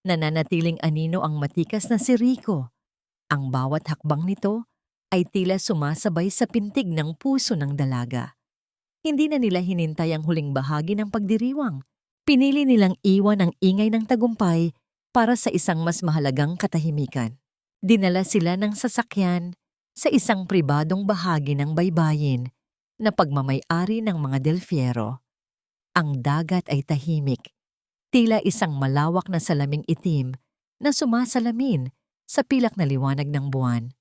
Speaker 1: nananatiling anino ang matikas na si Rico. Ang bawat hakbang nito ay tila sumasabay sa pintig ng puso ng dalaga. Hindi na nila hinintay ang huling bahagi ng pagdiriwang. Pinili nilang iwan ang ingay ng tagumpay para sa isang mas mahalagang katahimikan. Dinala sila ng sasakyan sa isang pribadong bahagi ng baybayin na pagmamay-ari ng mga Del Fierro. Ang dagat ay tahimik, tila isang malawak na salaming itim na sumasalamin sa pilak na liwanag ng buwan.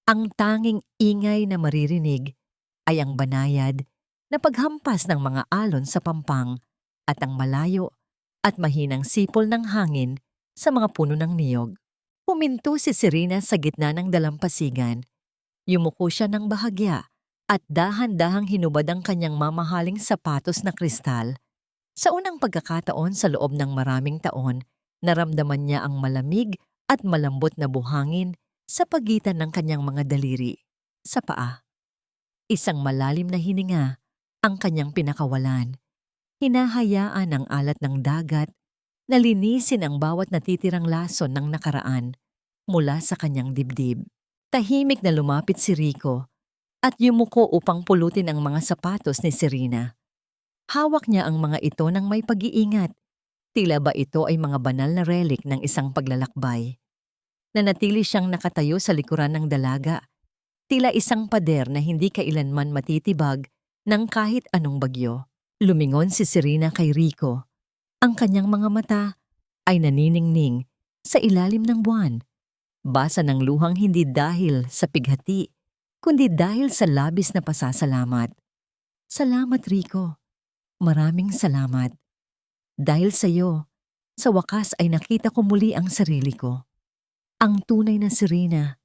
Speaker 1: Ang tanging ingay na maririnig ay ang banayad na paghampas ng mga alon sa pampang at ang malayo at mahinang sipol ng hangin sa mga puno ng niyog. Huminto si Serena sa gitna ng dalampasigan. Yumuko siya ng bahagya at dahan-dahang hinubad ang kanyang mamahaling sapatos na kristal. Sa unang pagkakataon sa loob ng maraming taon, naramdaman niya ang malamig at malambot na buhangin sa pagitan ng kanyang mga daliri. Sa paa, isang malalim na hininga ang kanyang pinakawalan. Hinahayaan ang alat ng dagat na linisin ang bawat natitirang lason ng nakaraan mula sa kanyang dibdib. Tahimik na lumapit si Rico at yumuko upang pulutin ang mga sapatos ni Serena. Hawak niya ang mga ito ng may pag-iingat. Tila ba ito ay mga banal na relic ng isang paglalakbay. Nanatili siyang nakatayo sa likuran ng dalaga, tila isang pader na hindi kailanman matitibag ng kahit anong bagyo. Lumingon si Serena kay Rico. Ang kanyang mga mata ay naniningning sa ilalim ng buwan. Basa ng luhang hindi dahil sa pighati, kundi dahil sa labis na pasasalamat. Salamat, Rico. Maraming salamat. Dahil sa iyo, sa wakas ay nakita ko muli ang sarili ko. Ang tunay na Serena,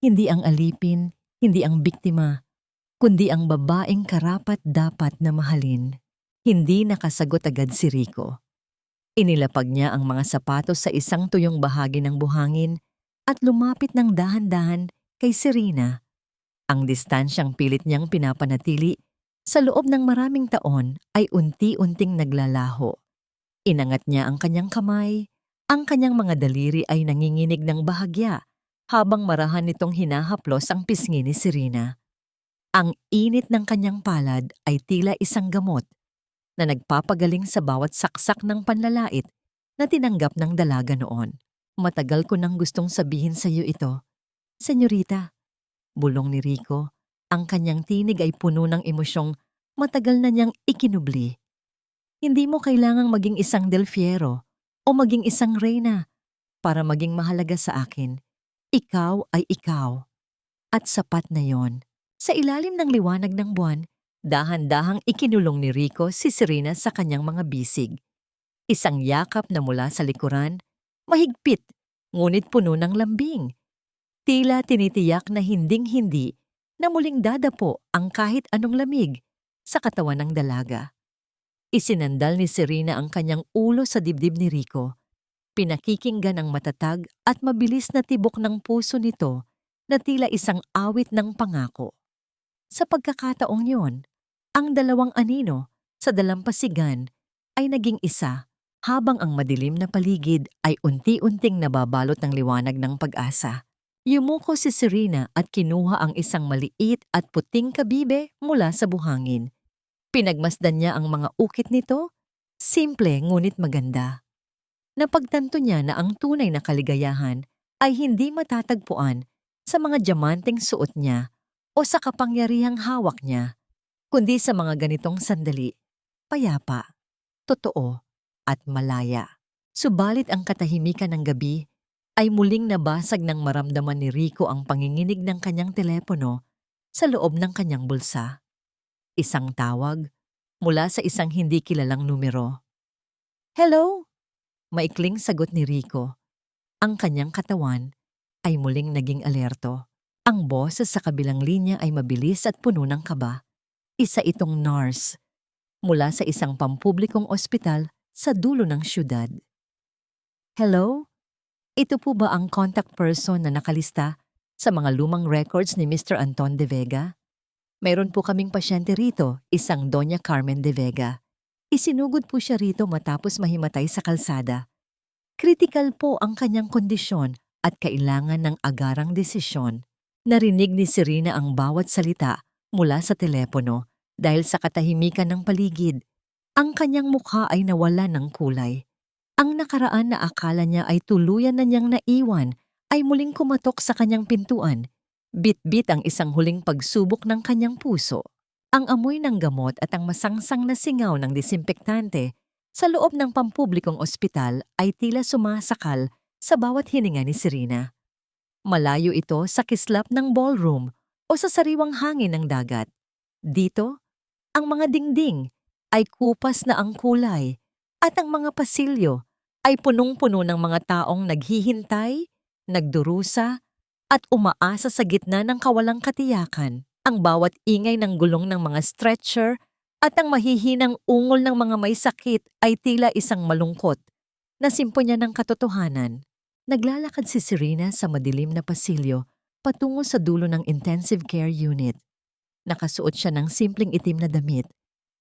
Speaker 1: hindi ang alipin, hindi ang biktima, kundi ang babaeng karapat-dapat na mahalin. Hindi nakasagot agad si Rico. Inilapag niya ang mga sapatos sa isang tuyong bahagi ng buhangin at lumapit ng dahan-dahan kay Serena. Ang distansyang pilit niyang pinapanatili sa loob ng maraming taon ay unti-unting naglalaho. Inangat niya ang kanyang kamay, ang kanyang mga daliri ay nanginginig ng bahagya habang marahan nitong hinahaplos ang pisngi ni Serena. Ang init ng kanyang palad ay tila isang gamot na nagpapagaling sa bawat saksak ng panlalait na tinanggap ng dalaga noon. Matagal ko nang gustong sabihin sa iyo ito, Senyorita. Bulong ni Rico, ang kanyang tinig ay puno ng emosyong matagal na niyang ikinubli. Hindi mo kailangang maging isang Del Fiero o maging isang reyna para maging mahalaga sa akin. Ikaw ay ikaw. At sapat na yon. Sa ilalim ng liwanag ng buwan, dahan-dahang ikinulong ni Rico si Serena sa kanyang mga bisig. Isang yakap na mula sa likuran, mahigpit, ngunit puno ng lambing. Tila tinitiyak na hinding-hindi na muling dadapo ang kahit anong lamig sa katawan ng dalaga. Isinandal ni Serena ang kanyang ulo sa dibdib ni Rico. Pinakikinggan ang matatag at mabilis na tibok ng puso nito na tila isang awit ng pangako. Sa pagkakataong yon, ang dalawang anino sa dalampasigan ay naging isa habang ang madilim na paligid ay unti-unting nababalot ng liwanag ng pag-asa. Yumuko si Serena at kinuha ang isang maliit at puting kabibe mula sa buhangin. Pinagmasdan niya ang mga ukit nito, simple ngunit maganda. Napagtanto niya na ang tunay na kaligayahan ay hindi matatagpuan sa mga diamanteng suot niya o sa kapangyarihang hawak niya, kundi sa mga ganitong sandali, payapa, totoo, at malaya. Subalit ang katahimikan ng gabi ay muling nabasag ng maramdaman ni Rico ang panginginig ng kanyang telepono sa loob ng kanyang bulsa. Isang tawag mula sa isang hindi kilalang numero. Hello? Maikling sagot ni Rico. Ang kanyang katawan ay muling naging alerto. Ang boses sa kabilang linya ay mabilis at puno ng kaba. Isa itong nurse mula sa isang pampublikong ospital sa dulo ng syudad. Hello? Ito po ba ang contact person na nakalista sa mga lumang records ni Mr. Anton de Vega? Mayroon po kaming pasyente rito, isang Doña Carmen de Vega. Isinugod po siya rito matapos mahimatay sa kalsada. Kritikal po ang kanyang kondisyon at kailangan ng agarang desisyon. Narinig ni Serena ang bawat salita mula sa telepono dahil sa katahimikan ng paligid. Ang kanyang mukha ay nawala ng kulay. Ang nakaraan na akala niya ay tuluyan na niyang naiwan ay muling kumatok sa kanyang pintuan. Bit-bit ang isang huling pagsubok ng kanyang puso. Ang amoy ng gamot at ang masangsang na singaw ng disinfektante sa loob ng pampublikong ospital ay tila sumasakal sa bawat hininga ni Serena. Malayo ito sa kislap ng ballroom o sa sariwang hangin ng dagat. Dito, ang mga dingding ay kupas na ang kulay at ang mga pasilyo ay punong-puno ng mga taong naghihintay, nagdurusa, at umaasa sa gitna ng kawalang katiyakan. Ang bawat ingay ng gulong ng mga stretcher at ang mahihinang ungol ng mga may sakit ay tila isang malungkot na simponya ng katotohanan. Naglalakad si Serena sa madilim na pasilyo patungo sa dulo ng intensive care unit. Nakasuot siya ng simpleng itim na damit,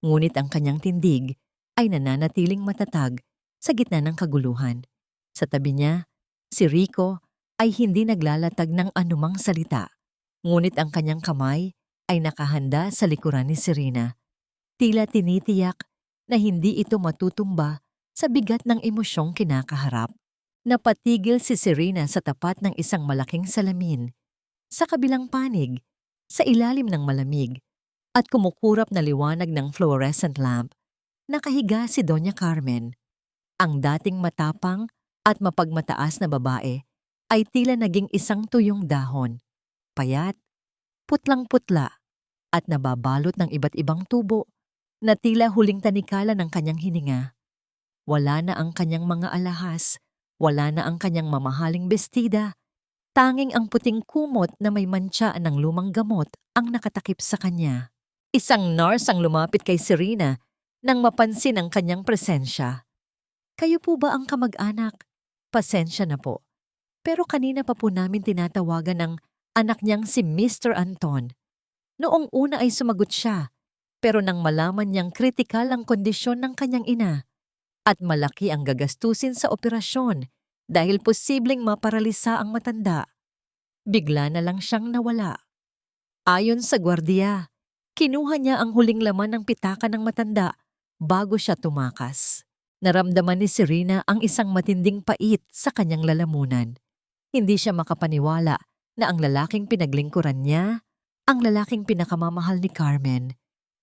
Speaker 1: ngunit ang kanyang tindig ay nananatiling matatag sa gitna ng kaguluhan. Sa tabi niya, si Rico ay hindi naglalatag ng anumang salita, ngunit ang kanyang kamay ay nakahanda sa likuran ni Serena. Tila tinitiyak na hindi ito matutumba sa bigat ng emosyong kinakaharap. Napatigil si Serena sa tapat ng isang malaking salamin. Sa kabilang panig, sa ilalim ng malamig at kumukurap na liwanag ng fluorescent lamp, nakahiga si Doña Carmen. Ang dating matapang at mapagmataas na babae ay tila naging isang tuyong dahon, payat, putlang-putla, at nababalot ng iba't ibang tubo na tila huling tanikala ng kanyang hininga. Wala na ang kanyang mga alahas, wala na ang kanyang mamahaling bestida, tanging ang puting kumot na may mantsa ng lumang gamot ang nakatakip sa kanya. Isang nurse ang lumapit kay Serena nang mapansin ang kanyang presensya. Kayo po ba ang kamag-anak? Pasensya na po. Pero kanina pa po namin tinatawagan ng anak niyang si Mr. Anton. Noong una ay sumagot siya, pero nang malaman niyang kritikal ang kondisyon ng kanyang ina at malaki ang gagastusin sa operasyon dahil posibleng maparalisa ang matanda, bigla na lang siyang nawala. Ayon sa gwardiya, kinuha niya ang huling laman ng pitaka ng matanda bago siya tumakas. Naramdaman ni Serena ang isang matinding pait sa kanyang lalamunan. Hindi siya makapaniwala na ang lalaking pinaglingkuran niya, ang lalaking pinakamamahal ni Carmen,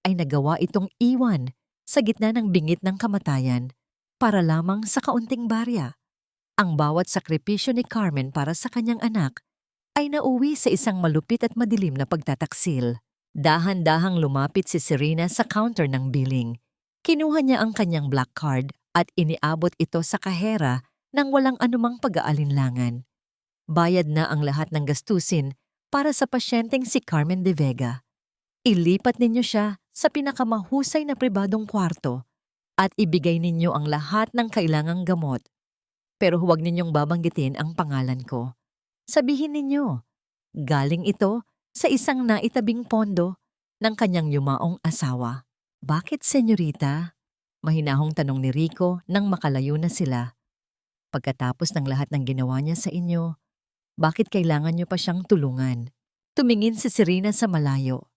Speaker 1: ay nagawa itong iwan sa gitna ng bingit ng kamatayan para lamang sa kaunting barya. Ang bawat sakripisyo ni Carmen para sa kanyang anak ay nauwi sa isang malupit at madilim na pagtataksil. Dahan-dahang lumapit si Serena sa counter ng billing. Kinuha niya ang kanyang black card at iniabot ito sa kahera nang walang anumang pag-aalinlangan. Bayad na ang lahat ng gastusin para sa pasyenteng si Carmen de Vega. Ilipat ninyo siya sa pinakamahusay na pribadong kwarto at ibigay ninyo ang lahat ng kailangang gamot. Pero huwag ninyong babanggitin ang pangalan ko. Sabihin ninyo, galing ito sa isang naitabing pondo ng kanyang yumaong asawa. Bakit, senyorita? Mahinahong tanong ni Rico nang makalayo na sila. Pagkatapos ng lahat ng ginawa niya sa inyo, bakit kailangan niyo pa siyang tulungan? Tumingin si Serena sa malayo.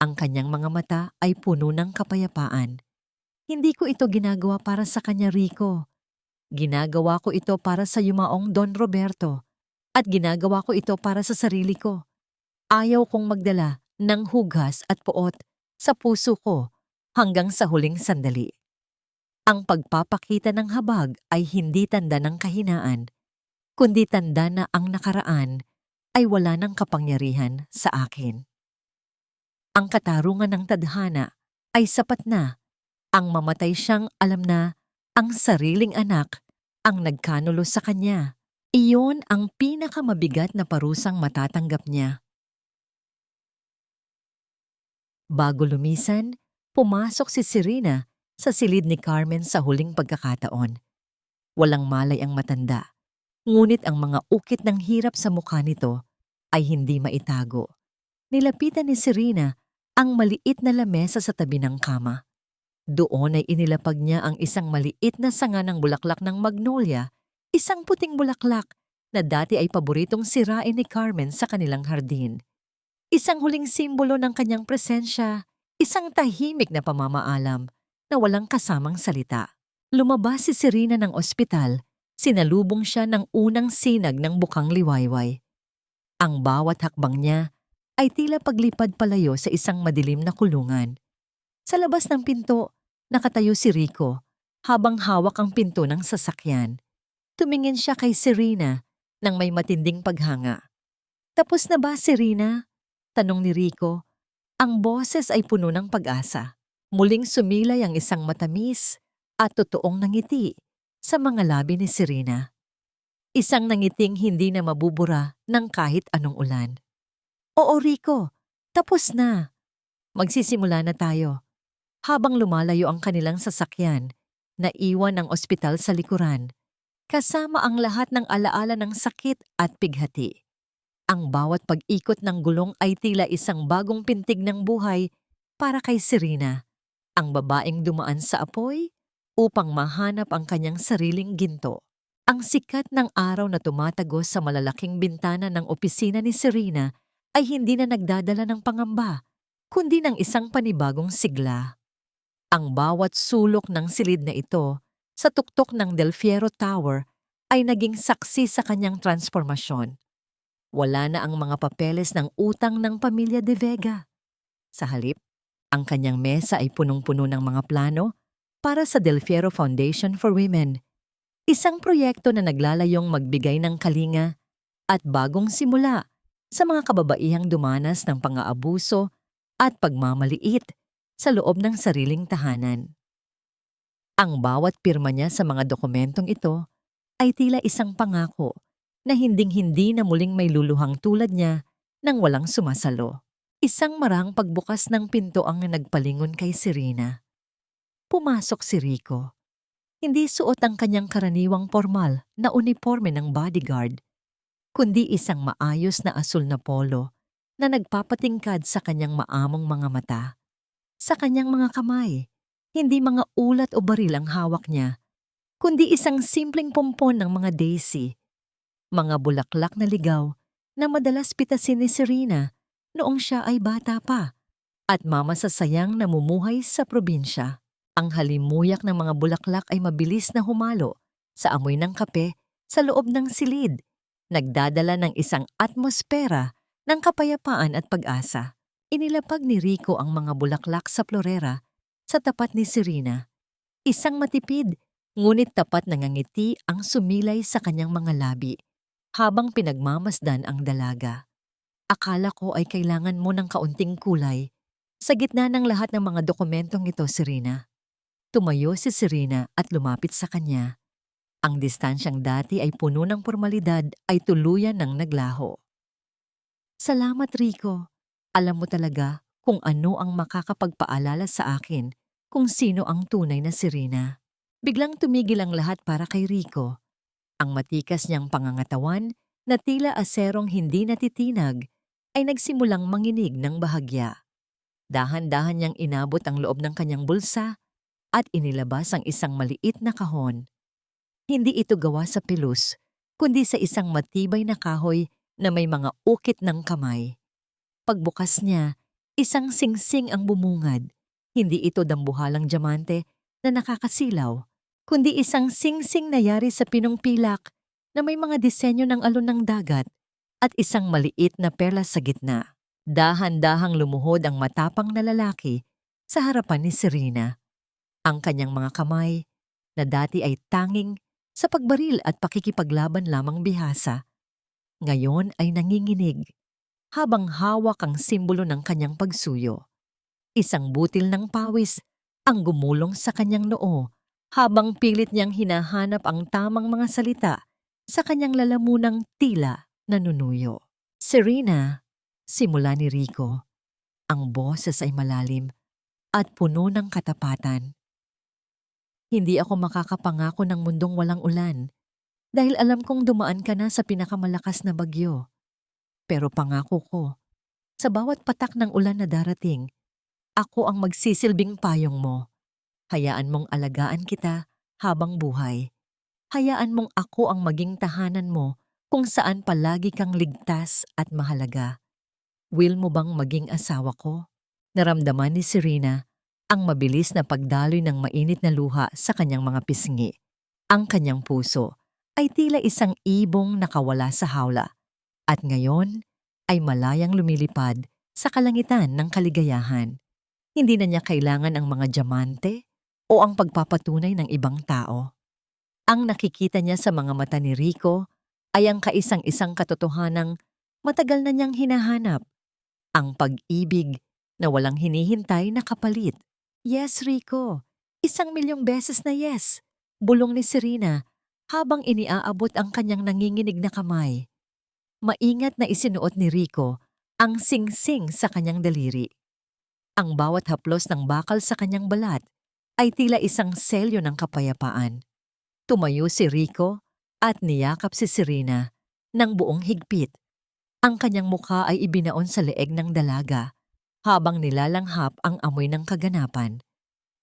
Speaker 1: Ang kanyang mga mata ay puno ng kapayapaan. Hindi ko ito ginagawa para sa kanya, Rico. Ginagawa ko ito para sa yumaong Don Roberto. At ginagawa ko ito para sa sarili ko. Ayaw kong magdala ng hugas at puot sa puso ko hanggang sa huling sandali. Ang pagpapakita ng habag ay hindi tanda ng kahinaan, kundi tanda na ang nakaraan ay wala ng kapangyarihan sa akin. Ang katarungan ng tadhana ay sapat na. Ang mamatay siyang alam na ang sariling anak ang nagkanulo sa kanya. Iyon ang pinakamabigat na parusang matatanggap niya. Bago lumisan, pumasok si Serena sa silid ni Carmen sa huling pagkakataon. Walang malay ang matanda, ngunit ang mga ukit ng hirap sa mukha nito ay hindi maitago. Nilapitan ni Serena ang maliit na lamesa sa tabi ng kama. Doon ay inilapag niya ang isang maliit na sanga ng bulaklak ng magnolia, isang puting bulaklak na dati ay paboritong sirain ni Carmen sa kanilang hardin. Isang huling simbolo ng kanyang presensya, isang tahimik na pamamaalam na walang kasamang salita. Lumabas si Serena ng ospital, sinalubong siya ng unang sinag ng bukang liwayway. Ang bawat hakbang niya ay tila paglipad palayo sa isang madilim na kulungan. Sa labas ng pinto, nakatayo si Rico habang hawak ang pinto ng sasakyan. Tumingin siya kay Serena nang may matinding paghanga. "Tapos na ba, Serena?" tanong ni Rico. Ang boses ay puno ng pag-asa. Muling sumilay ang isang matamis at totoong nangiti sa mga labi ni Serena. Isang nangiting hindi na mabubura ng kahit anong ulan. "Oo, Rico, tapos na. Magsisimula na tayo." Habang lumalayo ang kanilang sasakyan, naiwan ang ospital sa likuran, kasama ang lahat ng alaala ng sakit at pighati. Ang bawat pag-ikot ng gulong ay tila isang bagong pintig ng buhay para kay Serena, ang babaeng dumaan sa apoy upang mahanap ang kanyang sariling ginto. Ang sikat ng araw na tumatagos sa malalaking bintana ng opisina ni Serena ay hindi na nagdadala ng pangamba, kundi ng isang panibagong sigla. Ang bawat sulok ng silid na ito sa tuktok ng Del Fierro Tower ay naging saksi sa kanyang transformasyon. Wala na ang mga papeles ng utang ng pamilya de Vega. Sa halip, ang kanyang mesa ay punong-puno ng mga plano para sa Del Fierro Foundation for Women, isang proyekto na naglalayong magbigay ng kalinga at bagong simula sa mga kababaihang dumanas ng pang-aabuso at pagmamaliit sa loob ng sariling tahanan. Ang bawat pirma niya sa mga dokumentong ito ay tila isang pangako na hinding-hindi na muling may luluhang tulad niya nang walang sumasalo. Isang marang pagbukas ng pinto ang nagpalingon kay Serena. Pumasok si Rico. Hindi suot ang kanyang karaniwang formal na uniforme ng bodyguard, kundi isang maayos na asul na polo na nagpapatingkad sa kanyang maamong mga mata. Sa kanyang mga kamay, hindi mga ulat o baril ang hawak niya, kundi isang simpleng pompon ng mga daisy, mga bulaklak na ligaw na madalas pitasin ni Serena noong siya ay bata pa at mamasasayang namumuhay sa probinsya. Ang halimuyak ng mga bulaklak ay mabilis na humalo sa amoy ng kape sa loob ng silid, nagdadala ng isang atmosfera ng kapayapaan at pag-asa. Inilapag ni Rico ang mga bulaklak sa florera sa tapat ni Serena. Isang matipid, ngunit tapat na ngangiti ang sumilay sa kanyang mga labi habang pinagmamasdan ang dalaga. Akala ko ay kailangan mo ng kaunting kulay sa gitna ng lahat ng mga dokumentong ito, Serena. Tumayo si Serena at lumapit sa kanya. Ang distansyang dati ay puno ng formalidad ay tuluyan ng naglaho. Salamat, Rico. Alam mo talaga kung ano ang makakapagpaalala sa akin kung sino ang tunay na Serena. Biglang tumigil ang lahat para kay Rico. Ang matikas niyang pangangatawan na tila aserong hindi natitinag ay nagsimulang manginig ng bahagya. Dahan-dahan niyang inabot ang loob ng kanyang bulsa at inilabas ang isang maliit na kahon. Hindi ito gawa sa pilus, kundi sa isang matibay na kahoy na may mga ukit ng kamay. Pagbukas niya, isang singsing ang bumungad. Hindi ito dambuhalang diamante na nakakasilaw, kundi isang singsing na yari sa pinong pilak na may mga disenyo ng alon ng dagat at isang maliit na perlas sa gitna. Dahan-dahang lumuhod ang matapang na lalaki sa harapan ni Serena. Ang kanyang mga kamay, na dati ay tanging sa pagbaril at pakikipaglaban lamang bihasa, ngayon ay nanginginig habang hawak ang simbolo ng kanyang pagsuyo. Isang butil ng pawis ang gumulong sa kanyang noo habang pilit niyang hinahanap ang tamang mga salita sa kanyang lalamunang tila nanunuyo. Serena, simula ni Rico. Ang boses ay malalim at puno ng katapatan. Hindi ako makakapangako ng mundong walang ulan dahil alam kong dumaan ka na sa pinakamalakas na bagyo. Pero pangako ko, sa bawat patak ng ulan na darating, ako ang magsisilbing payong mo. Hayaan mong alagaan kita habang buhay. Hayaan mong ako ang maging tahanan mo kung saan palagi kang ligtas at mahalaga. Will mo bang maging asawa ko? Naramdaman ni Serena ang mabilis na pagdaloy ng mainit na luha sa kanyang mga pisngi. Ang kanyang puso ay tila isang ibong nakawala sa hawla at ngayon ay malayang lumilipad sa kalangitan ng kaligayahan. Hindi na niya kailangan ang mga diamante o ang pagpapatunay ng ibang tao. Ang nakikita niya sa mga mata ni Rico ay ang kaisang-isang katotohanang matagal na niyang hinahanap. Ang pag-ibig na walang hinihintay na kapalit. Yes, Rico. 1,000,000 beses na yes. Bulong ni Serena habang iniaabot ang kanyang nanginginig na kamay. Maingat na isinuot ni Rico ang singsing sa kanyang daliri. Ang bawat haplos ng bakal sa kanyang balat ay tila isang selyo ng kapayapaan. Tumayo si Rico at niyakap si Serena ng buong higpit. Ang kanyang mukha ay ibinaon sa leeg ng dalaga habang nilalanghap ang amoy ng kaganapan.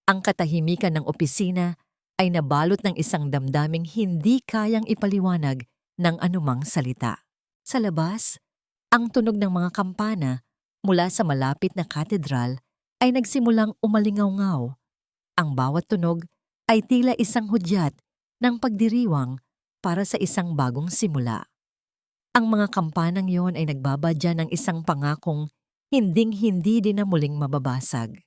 Speaker 1: Ang katahimikan ng opisina ay nabalot ng isang damdaming hindi kayang ipaliwanag ng anumang salita. Sa labas, ang tunog ng mga kampana mula sa malapit na katedral ay nagsimulang umalingaw-ngaw. Ang bawat tunog ay tila isang hudyat ng pagdiriwang para sa isang bagong simula. Ang mga kampanang yon ay nagbabadya ng isang pangakong hinding-hindi din na muling mababasag.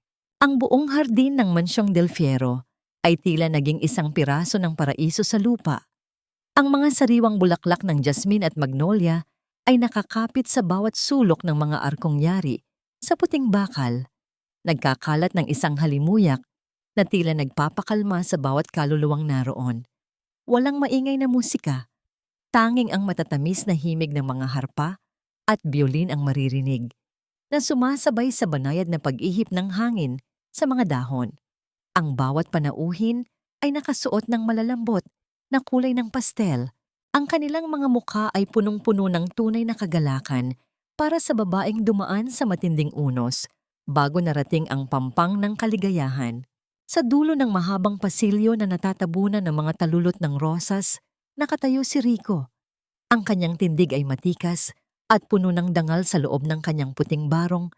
Speaker 1: Ang buong hardin ng Mansyong Del Fierro ay tila naging isang piraso ng paraiso sa lupa. Ang mga sariwang bulaklak ng jasmine at magnolia ay nakakapit sa bawat sulok ng mga arkong yari sa puting bakal. Nagkakalat ng isang halimuyak na tila nagpapakalma sa bawat kaluluwang naroon. Walang maingay na musika, tanging ang matatamis na himig ng mga harpa at biolin ang maririnig, na sumasabay sa banayad na pag-ihip ng hangin sa mga dahon. Ang bawat panauhin ay nakasuot ng malalambot na kulay ng pastel. Ang kanilang mga mukha ay punong-puno ng tunay na kagalakan para sa babaeng dumaan sa matinding unos bago narating ang pampang ng kaligayahan. Sa dulo ng mahabang pasilyo na natatabunan ng mga talulot ng rosas, nakatayo si Rico. Ang kanyang tindig ay matikas at puno ng dangal sa loob ng kanyang puting barong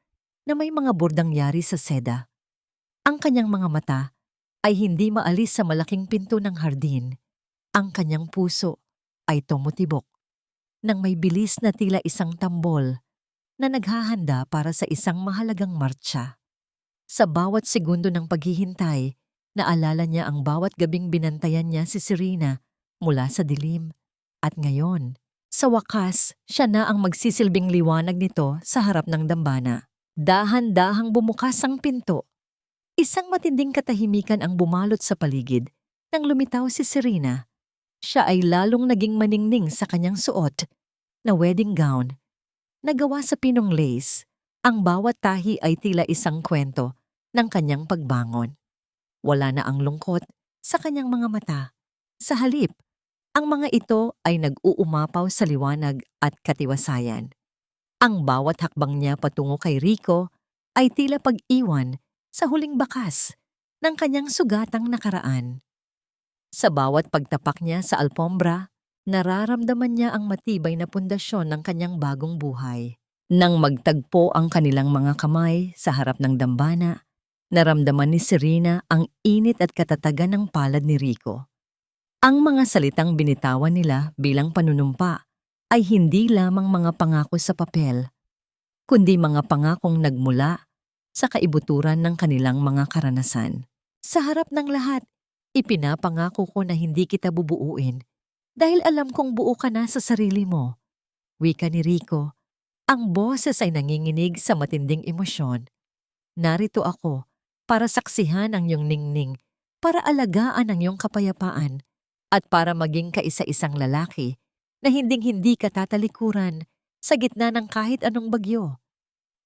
Speaker 1: na may mga bordang yari sa seda. Ang kanyang mga mata ay hindi maalis sa malaking pinto ng hardin. Ang kanyang puso ay tumutibok nang may bilis na tila isang tambol na naghahanda para sa isang mahalagang martsa. Sa bawat segundo ng paghihintay, naalala niya ang bawat gabing binantayan niya si Serena mula sa dilim. At ngayon, sa wakas, siya na ang magsisilbing liwanag nito sa harap ng dambana. Dahan-dahang bumukas ang pinto. Isang matinding katahimikan ang bumalot sa paligid nang lumitaw si Serena. Siya ay lalong naging maningning sa kanyang suot na wedding gown. Nagawa sa pinong lace, ang bawat tahi ay tila isang kwento ng kanyang pagbangon. Wala na ang lungkot sa kanyang mga mata. Sa halip, ang mga ito ay nag-uumapaw sa liwanag at katiwasayan. Ang bawat hakbang niya patungo kay Rico ay tila pag-iwan sa huling bakas ng kanyang sugatang nakaraan. Sa bawat pagtapak niya sa alpombra, nararamdaman niya ang matibay na pundasyon ng kanyang bagong buhay. Nang magtagpo ang kanilang mga kamay sa harap ng dambana, naramdaman ni Serena ang init at katatagan ng palad ni Rico. Ang mga salitang binitawan nila bilang panunumpa ay hindi lamang mga pangako sa papel, kundi mga pangakong nagmula sa kaibuturan ng kanilang mga karanasan. Sa harap ng lahat, ipinapangako ko na hindi kita bubuuin dahil alam kong buo ka na sa sarili mo. Wika ni Rico, ang boses ay nanginginig sa matinding emosyon. Narito ako para saksihan ang iyong ningning, para alagaan ang iyong kapayapaan, at para maging kaisa-isang lalaki na hinding-hindi ka tatalikuran sa gitna ng kahit anong bagyo.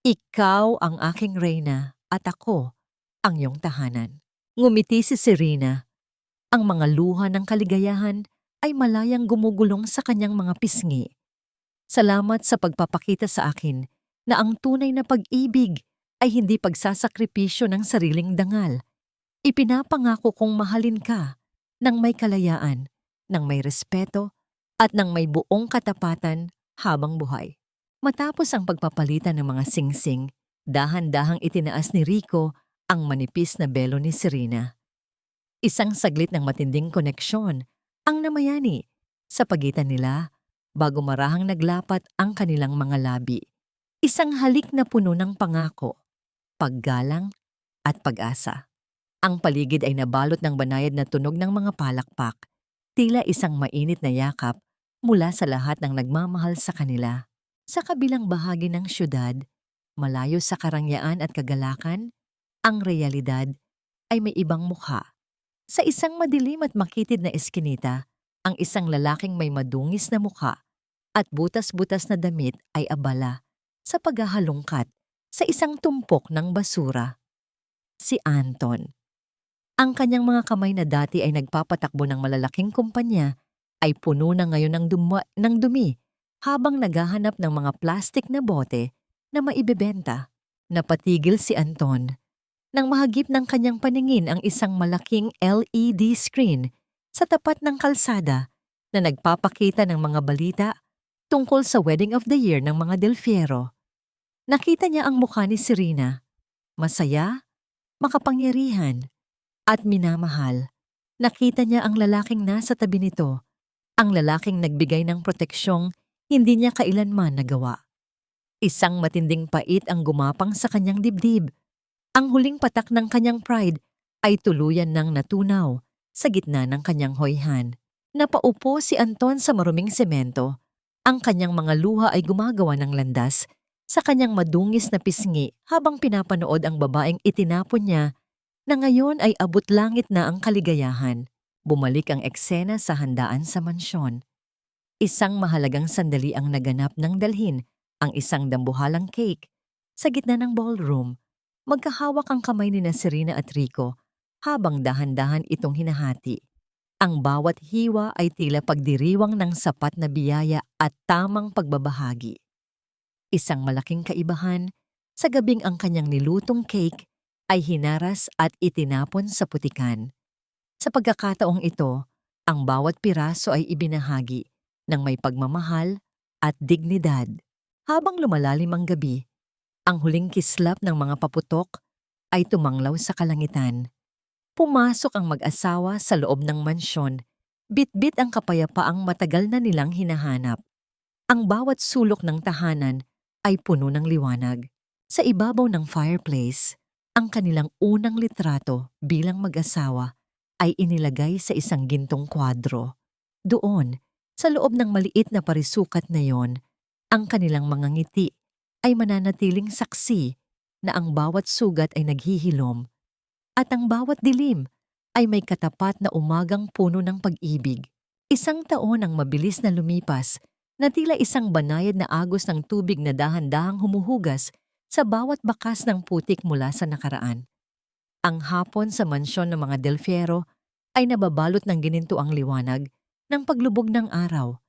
Speaker 1: Ikaw ang aking reyna at ako ang iyong tahanan. Ngumiti si Serena. Ang mga luha ng kaligayahan ay malayang gumugulong sa kanyang mga pisngi. Salamat sa pagpapakita sa akin na ang tunay na pag-ibig ay hindi pagsasakripisyo ng sariling dangal. Ipinapangako kong mahalin ka ng may kalayaan, ng may respeto, at ng may buong katapatan habang buhay. Matapos ang pagpapalitan ng mga singsing, dahan-dahang itinaas ni Rico ang manipis na belo ni Serena. Isang saglit ng matinding koneksyon ang namayani sa pagitan nila bago marahang naglapat ang kanilang mga labi. Isang halik na puno ng pangako, paggalang at pag-asa. Ang paligid ay nabalot ng banayad na tunog ng mga palakpak, tila isang mainit na yakap mula sa lahat ng nagmamahal sa kanila. Sa kabilang bahagi ng syudad, malayo sa karangyaan at kagalakan, ang realidad ay may ibang mukha. Sa isang madilim at makitid na eskinita, ang isang lalaking may madungis na mukha at butas-butas na damit ay abala sa paghahalungkat sa isang tumpok ng basura. Si Anton. Ang kanyang mga kamay na dati ay nagpapatakbo ng malalaking kumpanya ay puno na ngayon ng dumi habang naghahanap ng mga plastik na bote na maibebenta. Napatigil si Anton nang mahagip ng kanyang paningin ang isang malaking LED screen sa tapat ng kalsada na nagpapakita ng mga balita tungkol sa wedding of the year ng mga Del Fierro. Nakita niya ang mukha ni Serena, masaya, makapangyarihan, at minamahal. Nakita niya ang lalaking nasa tabi nito, ang lalaking nagbigay ng proteksyong hindi niya kailanman nagawa. Isang matinding pait ang gumapang sa kanyang dibdib. Ang huling patak ng kanyang pride ay tuluyan ng natunaw sa gitna ng kanyang hoyhan. Napaupo si Anton sa maruming semento. Ang kanyang mga luha ay gumagawa ng landas sa kanyang madungis na pisngi habang pinapanood ang babaeng itinapon niya na ngayon ay abot langit na ang kaligayahan. Bumalik ang eksena sa handaan sa mansyon. Isang mahalagang sandali ang naganap ng dalhin ang isang dambuhalang cake. Sa gitna ng ballroom, magkahawak ang kamay ni Serena at Rico habang dahan-dahan itong hinahati. Ang bawat hiwa ay tila pagdiriwang ng sapat na biyaya at tamang pagbabahagi. Isang malaking kaibahan, sa gabing ang kanyang nilutong cake ay hinaras at itinapon sa putikan. Sa pagkakataong ito, ang bawat piraso ay ibinahagi ng may pagmamahal at dignidad. Habang lumalalim ang gabi, ang huling kislap ng mga paputok ay tumanglaw sa kalangitan. Pumasok ang mag-asawa sa loob ng mansyon, bitbit ang kapayapaang matagal na nilang hinahanap. Ang bawat sulok ng tahanan ay puno ng liwanag. Sa ibabaw ng fireplace, ang kanilang unang litrato bilang mag-asawa ay inilagay sa isang gintong kwadro. Doon, sa loob ng maliit na parisukat na yon, ang kanilang mga ngiti ay mananatiling saksi na ang bawat sugat ay naghihilom at ang bawat dilim ay may katapat na umagang puno ng pag-ibig. Isang taon ang mabilis na lumipas na tila isang banayad na agos ng tubig na dahan-dahang humuhugas sa bawat bakas ng putik mula sa nakaraan. Ang hapon sa mansyon ng mga Del Fierro ay nababalot ng ginintuang liwanag ng paglubog ng araw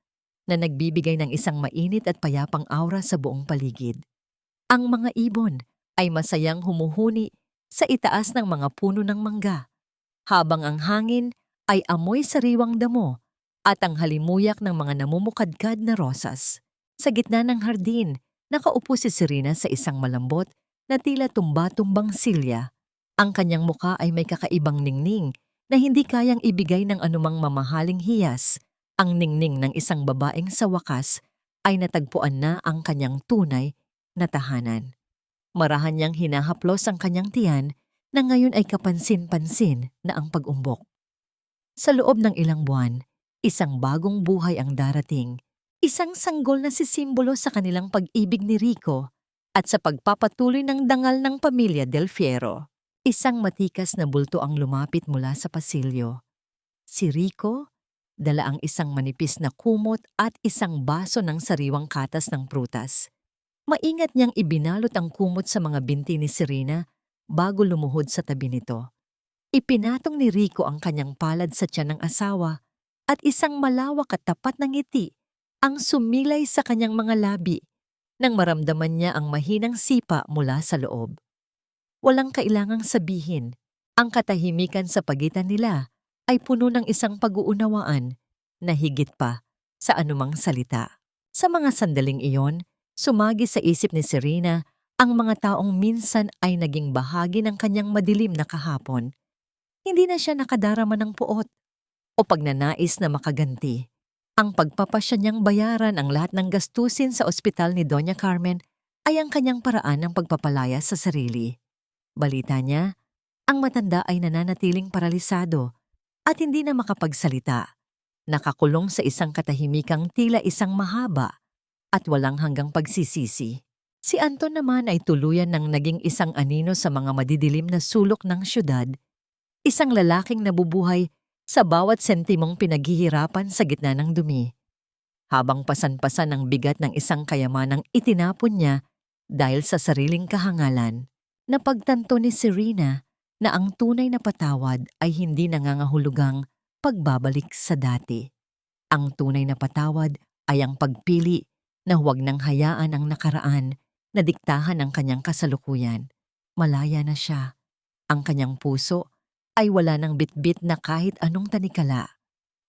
Speaker 1: na nagbibigay ng isang mainit at payapang aura sa buong paligid. Ang mga ibon ay masayang humuhuni sa itaas ng mga puno ng mangga, habang ang hangin ay amoy sariwang damo at ang halimuyak ng mga namumukadkad na rosas. Sa gitna ng hardin, nakaupo si Serena sa isang malambot na tila tumba-tumbang silya. Ang kanyang muka ay may kakaibang ningning na hindi kayang ibigay ng anumang mamahaling hiyas. Ang ningning ng isang babaeng sa wakas ay natagpuan na ang kanyang tunay na tahanan. Marahan niyang hinahaplos ang kanyang tiyan na ngayon ay kapansin-pansin na ang pag-umbok. Sa loob ng ilang buwan, isang bagong buhay ang darating. Isang sanggol na sisimbolo sa kanilang pag-ibig ni Rico at sa pagpapatuloy ng dangal ng pamilya Del Fierro. Isang matikas na bulto ang lumapit mula sa pasilyo. Si Rico, dala ang isang manipis na kumot at isang baso ng sariwang katas ng prutas. Maingat niyang ibinalot ang kumot sa mga binti ni Serena bago lumuhod sa tabi nito. Ipinatong ni Rico ang kanyang palad sa tiyan ng asawa at isang malawak at tapat na ngiti ang sumilay sa kanyang mga labi nang maramdaman niya ang mahinang sipa mula sa loob. Walang kailangang sabihin, ang katahimikan sa pagitan nila ay puno ng isang pag-uunawaan na higit pa sa anumang salita. Sa mga sandaling iyon, sumagi sa isip ni Serena ang mga taong minsan ay naging bahagi ng kanyang madilim na kahapon. Hindi na siya nakadarama ng puot o pagnanais na makaganti. Ang pagpapasya niyang bayaran ang lahat ng gastusin sa ospital ni Doña Carmen ay ang kanyang paraan ng pagpapalaya sa sarili. Balita niya, ang matanda ay nananatiling paralisado at hindi na makapagsalita. Nakakulong sa isang katahimikang tila isang mahaba at walang hanggang pagsisisi. Si Anton naman ay tuluyan ng naging isang anino sa mga madidilim na sulok ng syudad, isang lalaking nabubuhay sa bawat sentimong pinaghihirapan sa gitna ng dumi. Habang pasan-pasan ang bigat ng isang kayamanang itinapon niya dahil sa sariling kahangalan, napagtanto ni Serena na ang tunay na patawad ay hindi nangangahulugang pagbabalik sa dati. Ang tunay na patawad ay ang pagpili na huwag nang hayaan ang nakaraan na diktahan ang kanyang kasalukuyan. Malaya na siya. Ang kanyang puso ay wala ng bitbit na kahit anong tanikala.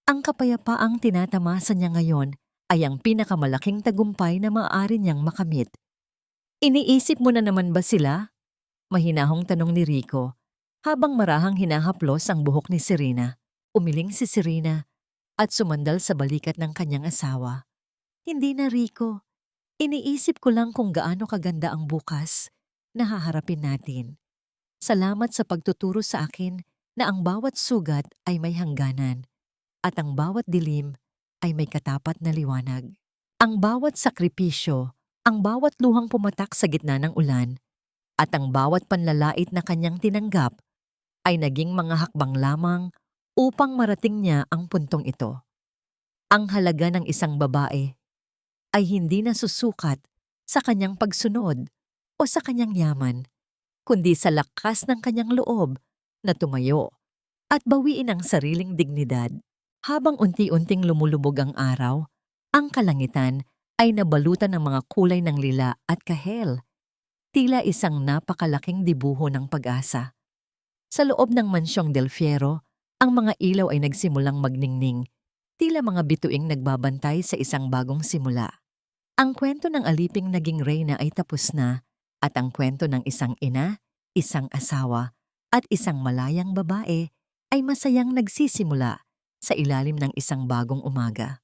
Speaker 1: Ang kapayapaang tinatamasa niya ngayon ay ang pinakamalaking tagumpay na maaari niyang makamit. Iniisip mo na naman ba sila? Mahinahong tanong ni Rico, habang marahang hinahaplos ang buhok ni Serena. Umiling si Serena at sumandal sa balikat ng kanyang asawa. Hindi na, Rico. Iniisip ko lang kung gaano kaganda ang bukas na haharapin natin. Salamat sa pagtuturo sa akin na ang bawat sugat ay may hangganan at ang bawat dilim ay may katapat na liwanag. Ang bawat sakripisyo, ang bawat luhang pumatak sa gitna ng ulan, at ang bawat panlalait na kanyang tinanggap ay naging mga hakbang lamang upang marating niya ang puntong ito. Ang halaga ng isang babae ay hindi nasusukat sa kanyang pagsunod o sa kanyang yaman, kundi sa lakas ng kanyang loob na tumayo at bawiin ang sariling dignidad. Habang unti-unting lumulubog ang araw, ang kalangitan ay nabalutan ng mga kulay ng lila at kahel, tila isang napakalaking dibuho ng pag-asa. Sa loob ng mansyong Del Fiero, ang mga ilaw ay nagsimulang magningning, tila mga bituing nagbabantay sa isang bagong simula. Ang kwento ng aliping naging reyna ay tapos na, at ang kwento ng isang ina, isang asawa, at isang malayang babae ay masayang nagsisimula sa ilalim ng isang bagong umaga.